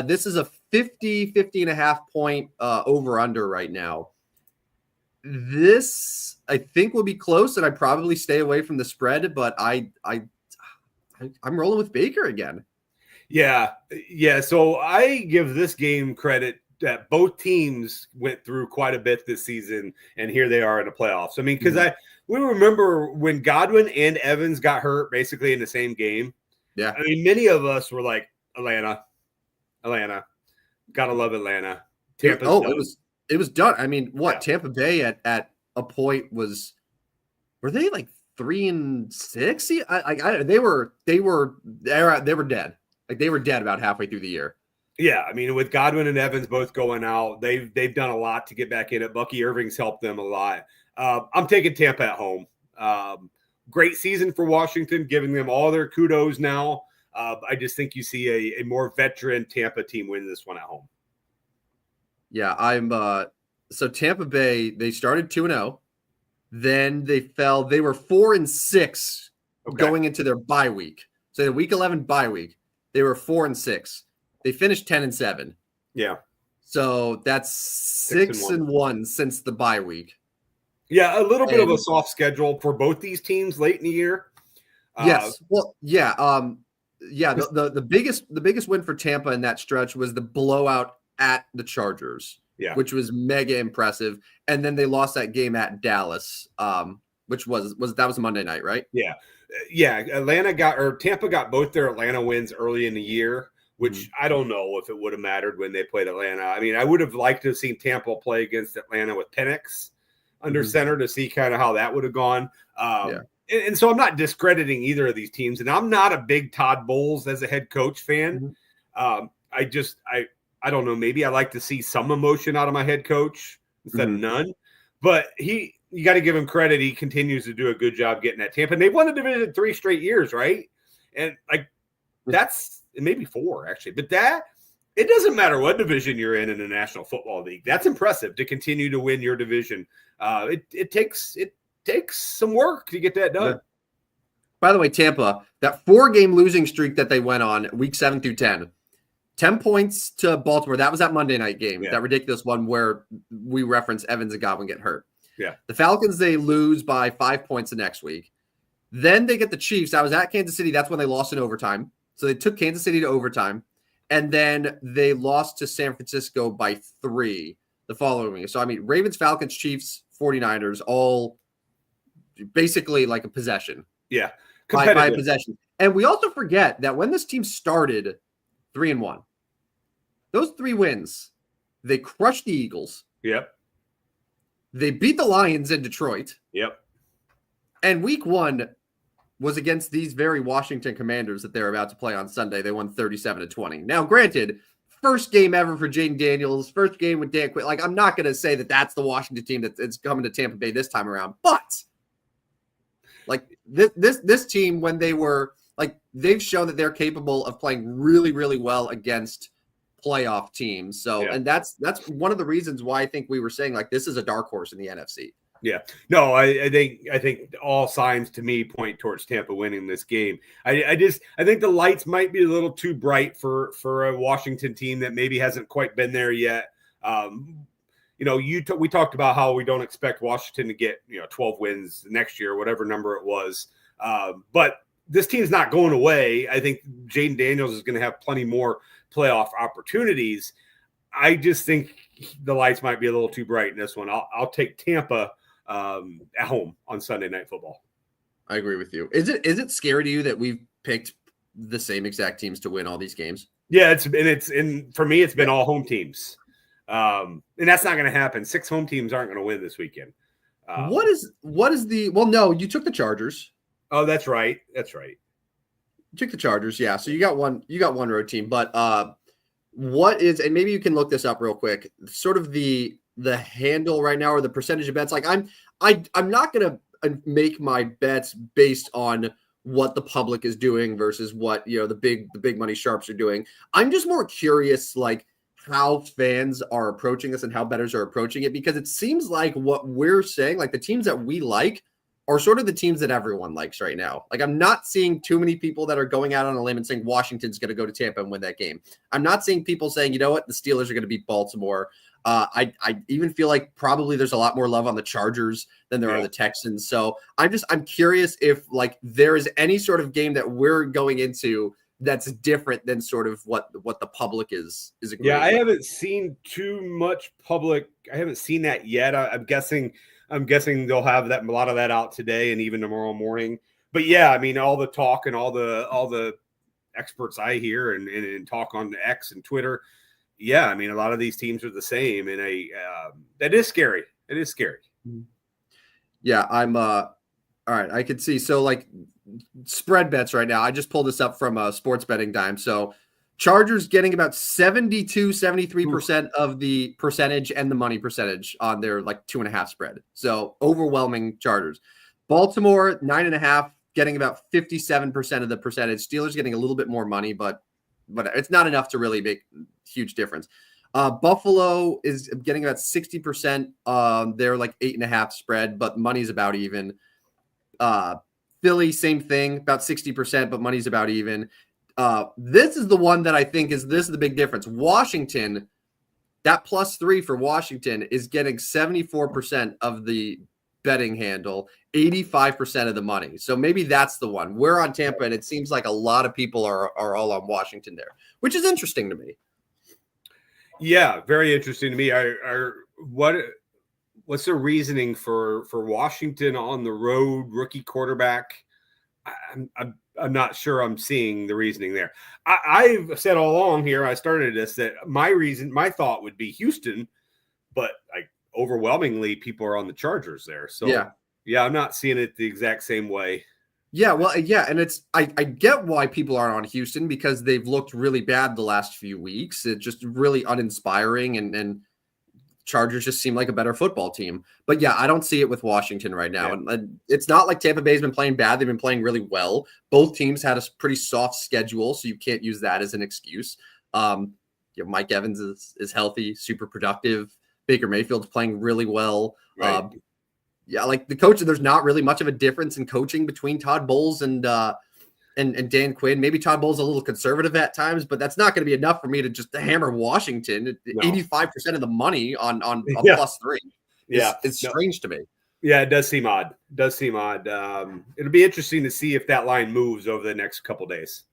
This is a 50.5 point over-under right now. This, I think, will be close, and I'd probably stay away from the spread, but I'm rolling with Baker again. Yeah. So I give this game credit that both teams went through quite a bit this season, and here they are in the playoffs. I mean, because we remember when Godwin and Evans got hurt basically in the same game. Yeah. I mean, many of us were like, Atlanta. Gotta love Atlanta. Tampa. It was done. I mean, Tampa Bay at a point were they like 3-6? They were dead. Like, they were dead about halfway through the year. Yeah, I mean, with Godwin and Evans both going out, they've done a lot to get back in it. Bucky Irving's helped them a lot. I'm taking Tampa at home. Great season for Washington, giving them all their kudos now. I just think you see a more veteran Tampa team win this one at home. Yeah, so Tampa Bay, they started 2-0. Then they fell. They were 4-6 going into their bye week. So the week 11 bye week, they were 4-6. They finished 10-7. Yeah. So that's 6-1 since the bye week. Yeah, a little bit of a soft schedule for both these teams late in the year. Yes. Well, yeah. The biggest win for Tampa in that stretch was the blowout at the Chargers, which was mega impressive. And then they lost that game at Dallas, which was Monday night, right? Yeah. Tampa got both their Atlanta wins early in the year, which I don't know if it would have mattered when they played Atlanta. I mean, I would have liked to have seen Tampa play against Atlanta with Penix under center to see kind of how that would have gone. And so I'm not discrediting either of these teams, and I'm not a big Todd Bowles as a head coach fan. I don't know. Maybe I like to see some emotion out of my head coach instead of none. But you got to give him credit. He continues to do a good job getting at Tampa. And they've won the division 3 straight years, right? And that's maybe 4 actually. But it doesn't matter what division you're in the National Football League. That's impressive to continue to win your division. It takes some work to get that done. Yeah. By the way, Tampa, that 4-game losing streak that they went on week 7 through 10 points to Baltimore. That was that Monday night game, that ridiculous one where we reference Evans and Godwin get hurt. Yeah. The Falcons, they lose by 5 points the next week. Then they get the Chiefs. I was at Kansas City. That's when they lost in overtime. So they took Kansas City to overtime. And then they lost to San Francisco by 3 the following week. So, I mean, Ravens, Falcons, Chiefs, 49ers, all basically like a possession. Yeah. By a possession. And we also forget that when this team started 3-1, those 3 wins, they crushed the Eagles. Yep. They beat the Lions in Detroit. Yep. And week 1 was against these very Washington Commanders that they're about to play on Sunday. They won 37-20. Now, granted, first game ever for Jaden Daniels, first game with Dan Quinn. Like, I'm not going to say that that's the Washington team that's coming to Tampa Bay this time around, but like this team, when they were like, they've shown that they're capable of playing really, really well against playoff teams. So, and that's one of the reasons why I think we were saying like this is a dark horse in the NFC. Yeah, no, I think all signs to me point towards Tampa winning this game. I think the lights might be a little too bright for a Washington team that maybe hasn't quite been there yet. We talked about how we don't expect Washington to get 12 wins next year, whatever number it was. But this team's not going away. I think Jaden Daniels is going to have plenty more playoff opportunities. I just think the lights might be a little too bright in this one. I'll take Tampa at home on Sunday Night Football. I agree with you. Is it scary to you that we've picked the same exact teams to win all these games? Yeah, for me, it's been all home teams. And that's not going to happen. 6 home teams aren't going to win this weekend. What is no, you took the Chargers. Oh, that's right. You took the Chargers. Yeah. So you got one road team, but what is, and maybe you can look this up real quick, sort of the handle right now or the percentage of bets. Like I'm not going to make my bets based on what the public is doing versus what, the big money sharps are doing. I'm just more curious, like how fans are approaching this and how bettors are approaching it, because it seems like what we're saying, like the teams that we like are sort of the teams that everyone likes right now. Like I'm not seeing too many people that are going out on a limb and saying Washington's going to go to Tampa and win that game. I'm not seeing people saying, you know what, the Steelers are going to beat Baltimore. I even feel like probably there's a lot more love on the Chargers than there are the Texans. So I'm curious if like there is any sort of game that we're going into that's different than sort of what the public is agreeing with. I haven't seen too much public. I haven't seen that yet. I'm guessing they'll have a lot of that out today and even tomorrow morning. But yeah, I mean, all the talk and all the experts I hear and talk on X and Twitter. Yeah, I mean, a lot of these teams are the same, and that is scary. It is scary. Yeah, I'm all right. I could see. So like spread bets right now. I just pulled this up from Sports Betting Dime. So Chargers getting about 73% of the percentage and the money percentage on their like 2.5 spread. So overwhelming Chargers. Baltimore 9.5 getting about 57% of the percentage. Steelers getting a little bit more money, but it's not enough to really make huge difference. Buffalo is getting about 60%. They're like 8.5 spread, but money's about even. Philly, same thing, about 60%, but money's about even. This is the one that I think is the big difference. Washington, that +3 for Washington is getting 74% of the betting handle, 85% of the money. So maybe that's the one. We're on Tampa, and it seems like a lot of people are all on Washington there, which is interesting to me. Yeah, very interesting to me. What's the reasoning for Washington on the road, rookie quarterback? I'm not sure I'm seeing the reasoning there. I've said all along here, I started this, that my thought would be Houston, but overwhelmingly people are on the Chargers there. So yeah, I'm not seeing it the exact same way. Yeah, well, yeah, and I get why people aren't on Houston, because they've looked really bad the last few weeks. It's just really uninspiring, and Chargers just seem like a better football team. But yeah, I don't see it with Washington right now. Yeah. And it's not like Tampa Bay's been playing bad. They've been playing really well. Both teams had a pretty soft schedule, so you can't use that as an excuse. Mike Evans is healthy, super productive. Baker Mayfield's playing really well. Right. Like the coach, there's not really much of a difference in coaching between Todd Bowles and Dan Quinn. Maybe Todd Bowles a little conservative at times, but that's not going to be enough for me to just hammer Washington. 85% of the money on +3. Yeah, it's strange to me. Yeah, it does seem odd. It'll be interesting to see if that line moves over the next couple days.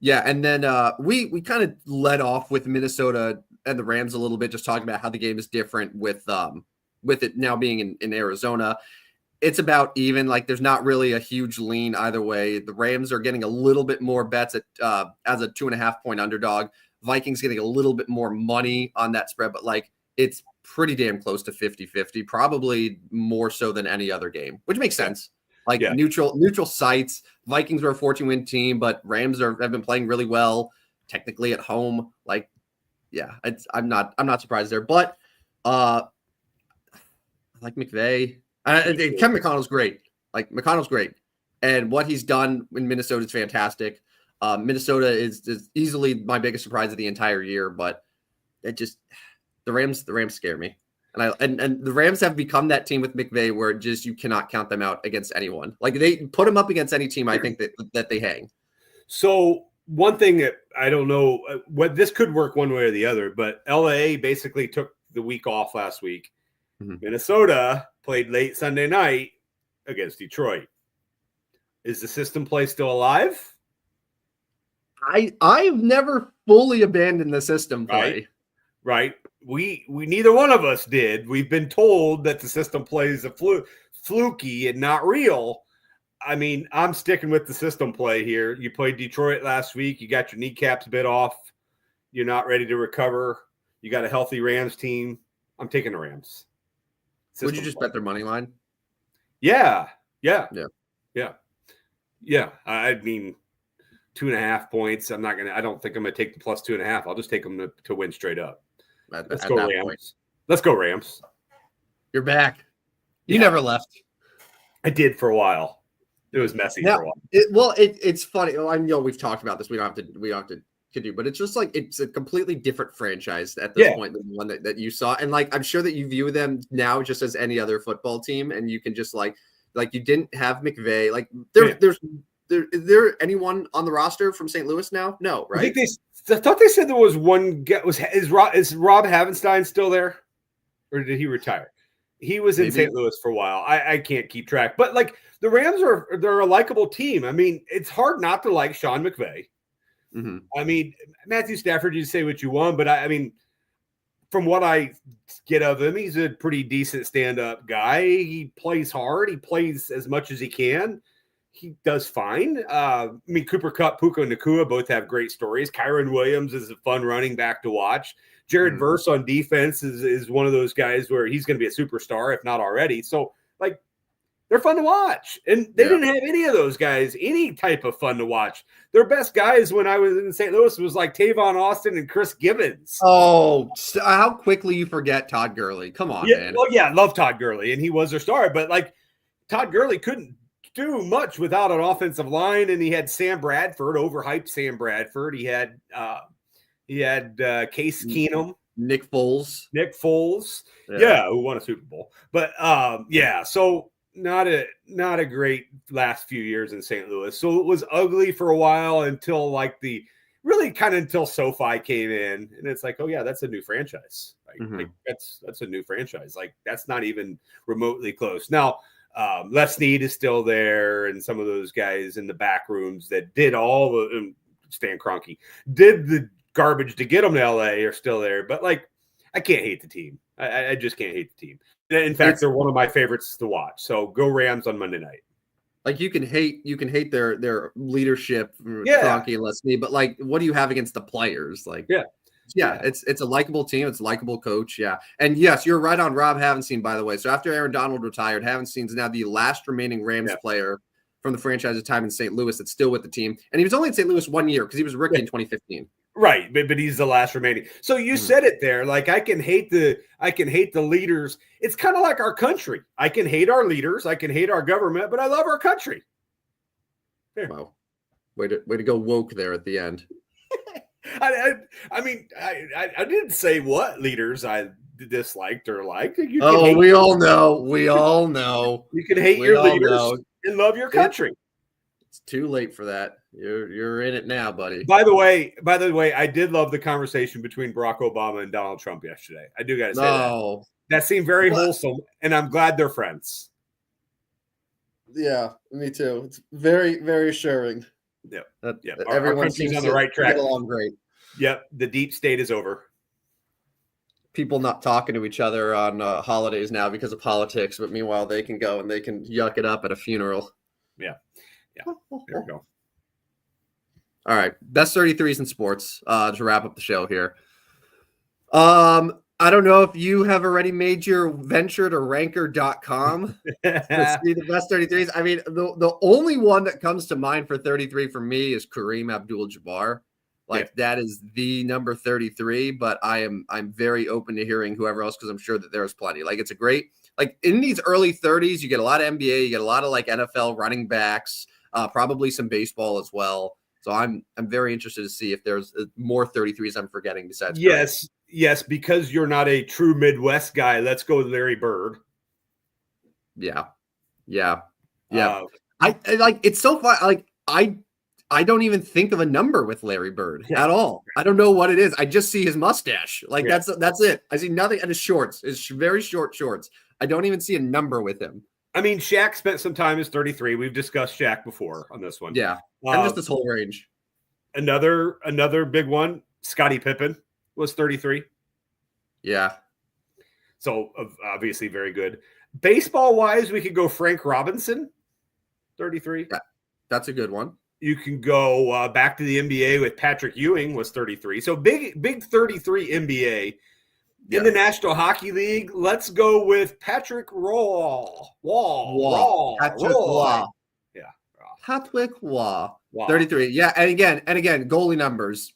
Yeah, and then we kind of led off with Minnesota and the Rams a little bit, just talking about how the game is different with it now being in Arizona. It's about even. Like, there's not really a huge lean either way. The Rams are getting a little bit more bets at as a 2.5-point underdog. Vikings getting a little bit more money on that spread, but it's pretty damn close to 50-50, probably more so than any other game, which makes sense. Neutral sites. Vikings were a 14-win team, but Rams have been playing really well, technically at home. I'm not surprised there, but I like McVay. Kevin McConnell's great. McConnell's great. And what he's done in Minnesota is fantastic. Minnesota is easily my biggest surprise of the entire year, but the Rams scare me. And the Rams have become that team with McVay where just you cannot count them out against anyone. They put them up against any team, I think that they hang. So one thing that I don't know what this could work one way or the other, but LA basically took the week off last week. Mm-hmm. Minnesota played late Sunday night against Detroit. Is the system play still alive? I've never fully abandoned the system play. Right. We neither one of us did. We've been told that the system play is a fluky and not real. I mean, I'm sticking with the system play here. You played Detroit last week. You got your kneecaps bit off. You're not ready to recover. You got a healthy Rams team. I'm taking the Rams. Would you just bet their money line? Yeah. I mean, 2.5 points. I don't think I'm going to take the +2.5. I'll just take them to win straight up. Let's go Rams. Point. Let's go Rams. You're back. You never left. I did for a while. It was messy for a while. It's funny. I know we've talked about this. We don't have to continue, but it's just it's a completely different franchise at this point than the one that you saw. And I'm sure that you view them now just as any other football team, and you can just you didn't have McVay. Is there anyone on the roster from St. Louis now? No, right? I thought they said there was one. Is Rob Havenstein still there, or did he retire? He was in St. Louis for a while. I can't keep track, but the Rams they're a likable team. I mean, it's hard not to like Sean McVay. Mm-hmm. I mean, Matthew Stafford, you say what you want, but I mean, from what I get of him, he's a pretty decent stand-up guy. He plays hard. He plays as much as he can. He does fine. I mean, Cooper Kupp, Puka Nacua both have great stories. Kyron Williams is a fun running back to watch. Jared Verse on defense is one of those guys where he's going to be a superstar, if not already. So, they're fun to watch. And they didn't have any of those guys, any type of fun to watch. Their best guys when I was in St. Louis was Tavon Austin and Chris Gibbons. Oh, how quickly you forget Todd Gurley. Come on, man. Well, I love Todd Gurley, and he was their star. But, Todd Gurley couldn't do much without an offensive line, and he had Sam Bradford, overhyped Sam Bradford. He had Case Keenum. Nick Foles. Who won a Super Bowl. But, so – not a great last few years in St. Louis. So it was ugly for a while until really kind of until SoFi came in, and it's like, oh yeah, that's a new franchise. Like that's a new franchise. Like that's not even remotely close. Now, Les Snead is still there, and some of those guys in the back rooms that did all the Stan Kroenke did the garbage to get them to LA are still there. But like, I can't hate the team. I just can't hate the team. In fact, they're one of my favorites to watch. So go Rams on Monday night. Like you can hate their leadership, Kroenke and Les Snead, but like, what do you have against the players? Like, it's a likable team. It's a likable coach. Yeah. And yes, you're right on Rob Havenstein, by the way. So after Aaron Donald retired, Havenstein's now the last remaining Rams player from the franchise's time in St. Louis that's still with the team. And he was only in St. Louis 1 year because he was a rookie in 2015. Right, but he's the last remaining. So you said it there. Like I can hate the leaders. It's kind of like our country. I can hate our leaders. I can hate our government, but I love our country. There. Wow, way to go woke there at the end. I mean, I didn't say what leaders I disliked or liked. We all know. We all know. You can hate your leaders and love your country. It's too late for that. You're in it now, buddy. By the way, I did love the conversation between Barack Obama and Donald Trump yesterday. I do got to say that. That seemed very wholesome, and I'm glad they're friends. Yeah, me too. It's very, very assuring. Yep. Everyone seems on the right track. Get along great. Yep. The deep state is over. People not talking to each other on holidays now because of politics, but meanwhile they can go and they can yuck it up at a funeral. Yeah. There we go. All right. Best 33s in sports to wrap up the show here. I don't know if you have already made your venture to ranker.com to see the best 33s. I mean, the only one that comes to mind for 33 for me is Kareem Abdul-Jabbar. That is the number 33, but I'm very open to hearing whoever else because I'm sure that there's plenty. Like, it's a great, like, in these early 30s, you get a lot of NBA, you get a lot of like NFL running backs, probably some baseball as well. So I'm very interested to see if there's more 33s I'm forgetting besides. Yes, because you're not a true Midwest guy. Let's go Larry Bird. Yeah. I like, it's so fun. Like I don't even think of a number with Larry Bird at all. I don't know what it is. I just see his mustache. Like that's it. I see nothing. And his shorts, his very short shorts. I don't even see a number with him. I mean, Shaq spent some time as 33. We've discussed Shaq before on this one. Yeah. And just this whole range. Another big one, Scottie Pippen was 33. Yeah. So obviously very good. Baseball wise, we could go Frank Robinson, 33. Yeah, that's a good one. You can go back to the NBA with Patrick Ewing was 33. So big 33 NBA. In the National Hockey League, let's go with Patrick Roy. Patrick Roy. Yeah. Patrick Roy. 33. Yeah, and again, goalie numbers.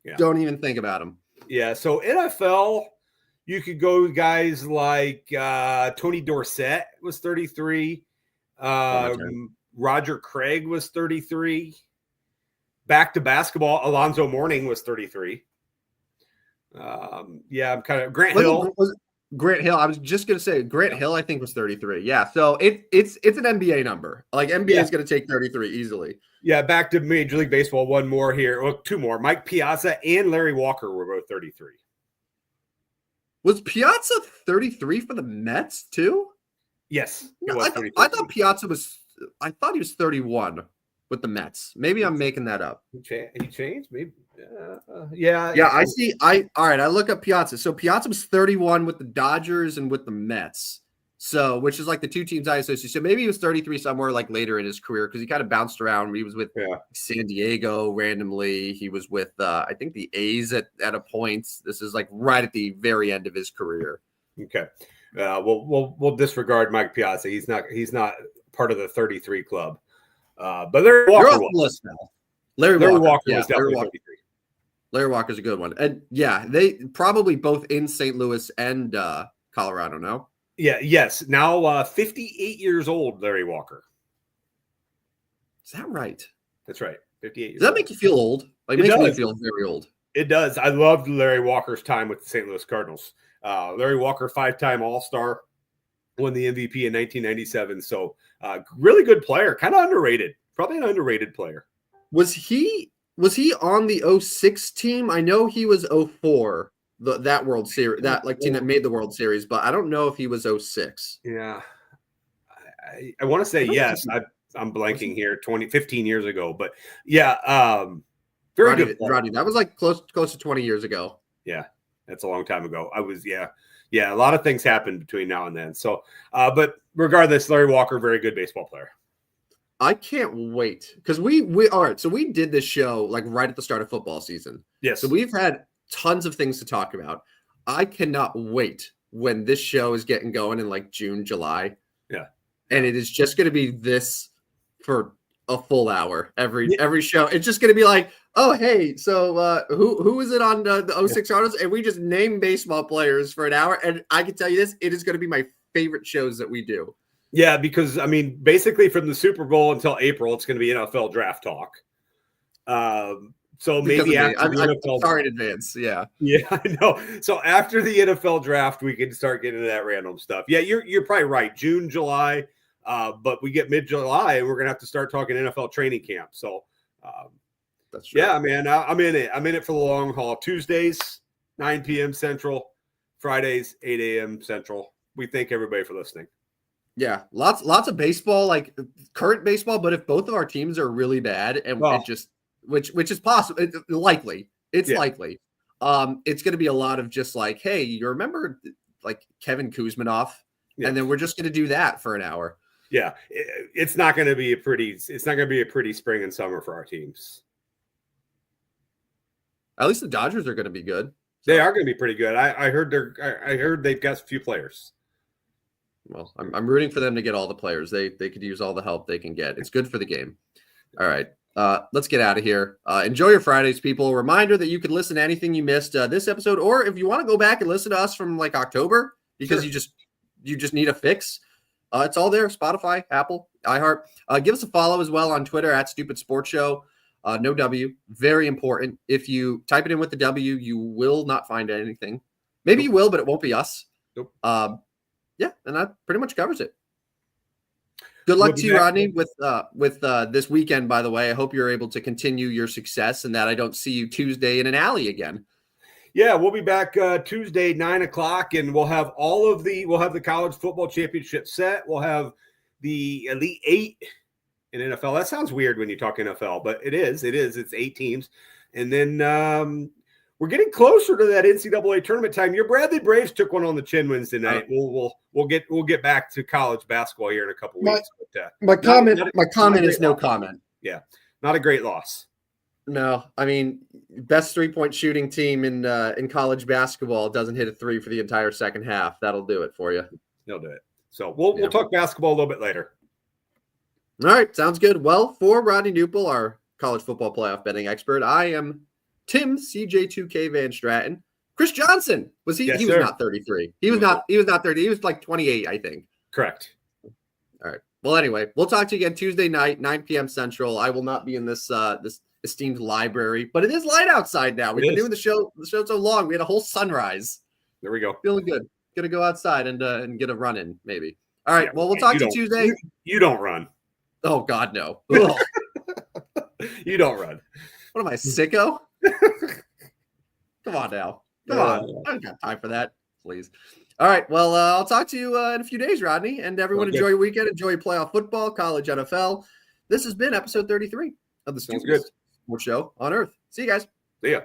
Yeah. Don't even think about them. Yeah, so NFL, you could go guys like Tony Dorsett was 33. Roger Craig was 33. Back to basketball, Alonzo Mourning was 33. I'm kind of Grant Hill. Grant Hill. I was just gonna say Grant Hill. I think was 33. Yeah, so it's an NBA number. Like NBA is gonna take 33 easily. Yeah, back to Major League Baseball. One more here. Well, two more. Mike Piazza and Larry Walker were both 33. Was Piazza 33 for the Mets too? Yes. No, I thought Piazza was. I thought he was 31 with the Mets. Maybe I'm making that up. He changed. Maybe. Yeah. I see. All right. I look up Piazza. So Piazza was 31 with the Dodgers and with the Mets. So, which is like the two teams I associate. So maybe he was 33 somewhere like later in his career because he kind of bounced around. He was with San Diego randomly. He was with I think the A's at a point. This is like right at the very end of his career. Okay. We'll disregard Mike Piazza. He's not part of the 33 club. But Larry Walker was now. Larry Walker was definitely 33. Larry Walker's a good one. And they probably both in St. Louis and Colorado, no? Yeah, yes. Now 58 years old, Larry Walker. Is that right? That's right. 58 years Does that make you feel old? Like, it makes me feel very old. It does. I loved Larry Walker's time with the St. Louis Cardinals. Larry Walker, 5-time All-Star, won the MVP in 1997. So really good player, kind of underrated. Probably an underrated player. Was he Was he on the 06 team? I know he was 04, that World Series, that like team that made the World Series, but I don't know if he was 06. Yeah. I want to say yes. I'm blanking here, 15 years ago. But yeah, very good. Rodney, that was like close to 20 years ago. Yeah, that's a long time ago. Yeah, a lot of things happened between now and then. So, but regardless, Larry Walker, very good baseball player. I can't wait because we all right. So we did this show like right at the start of football season. Yes. So we've had tons of things to talk about. I cannot wait when this show is getting going in like June, July. Yeah. And it is just going to be this for a full hour every show. It's just going to be like, oh, hey, so who is it on the 06 Cardinals? And we just name baseball players for an hour. And I can tell you this, it is going to be my favorite shows that we do. Yeah, because, I mean, basically from the Super Bowl until April, it's going to be NFL draft talk. So maybe after the NFL. Sorry in advance. Yeah. Yeah, I know. So after the NFL draft, we can start getting into that random stuff. Yeah, you're probably right. June, July, but we get mid-July, and we're going to have to start talking NFL training camp. So, that's true. Yeah, man, I'm in it. I'm in it for the long haul. Tuesdays, 9 p.m. Central. Fridays, 8 a.m. Central. We thank everybody for listening. Yeah, lots of baseball, like current baseball. But if both of our teams are really bad, and it just which is possible, likely, it's likely. It's going to be a lot of just like, hey, you remember like Kevin Kuzminoff, and then we're just going to do that for an hour. Yeah, it's not going to be a pretty spring and summer for our teams. At least the Dodgers are going to be good. So. They are going to be pretty good. I heard they've got a few players. Well, I'm rooting for them to get all the players. They could use all the help they can get. It's good for the game. All right. Let's get out of here. Enjoy your Fridays, people. Reminder that you can listen to anything you missed this episode, or if you want to go back and listen to us from like October because you just need a fix. It's all there. Spotify, Apple, iHeart. Give us a follow as well on Twitter at Stupid Sports Show. No W. Very important. If you type it in with the W, you will not find anything. Maybe you will, but it won't be us. Nope. Yeah, and that pretty much covers it. Good luck to you, Rodney, with this weekend, by the way. I hope you're able to continue your success and that I don't see you Tuesday in an alley again. Yeah, we'll be back Tuesday, 9:00, and we'll have the college football championship set. We'll have the Elite Eight in NFL. That sounds weird when you talk NFL, but it is. It's 8 teams. And then we're getting closer to that NCAA tournament time. Your Bradley Braves took one on the chin Wednesday night. We'll get back to college basketball here in a couple weeks. My comment is no comment. Yeah, not a great loss. No, I mean, best 3-point shooting team in college basketball doesn't hit a 3 for the entire second half. That'll do it for you. They'll do it. So we'll talk basketball a little bit later. All right, sounds good. Well, for Rodney Newpel, our college football playoff betting expert, I am Tim CJ2K Van Stratton. Chris Johnson was he? Yes, he was not 33. He was not 30. He was like 28, I think. Correct. All right. Well, anyway, we'll talk to you again Tuesday night, 9 p.m. Central. I will not be in this esteemed library, but it is light outside now. We've been doing the show so long. We had a whole sunrise. There we go. Feeling good. Gonna go outside and get a run in, maybe. All right. Well, we'll talk to you Tuesday. You don't run. Oh God, no. You don't run. What am I, sicko? Come on now. Come on. I don't got time for that. Please. All right. Well, I'll talk to you in a few days, Rodney. And everyone, enjoy your weekend. Enjoy playoff football, college NFL. This has been episode 33 of the Stupidest Sports Show on Earth. See you guys. See ya.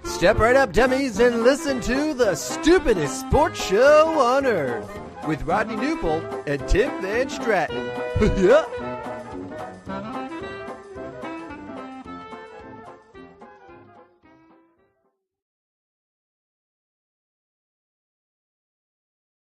Step right up, dummies, and listen to the Stupidest Sports Show on Earth with Rodney Newpel and Tim Van Stratton.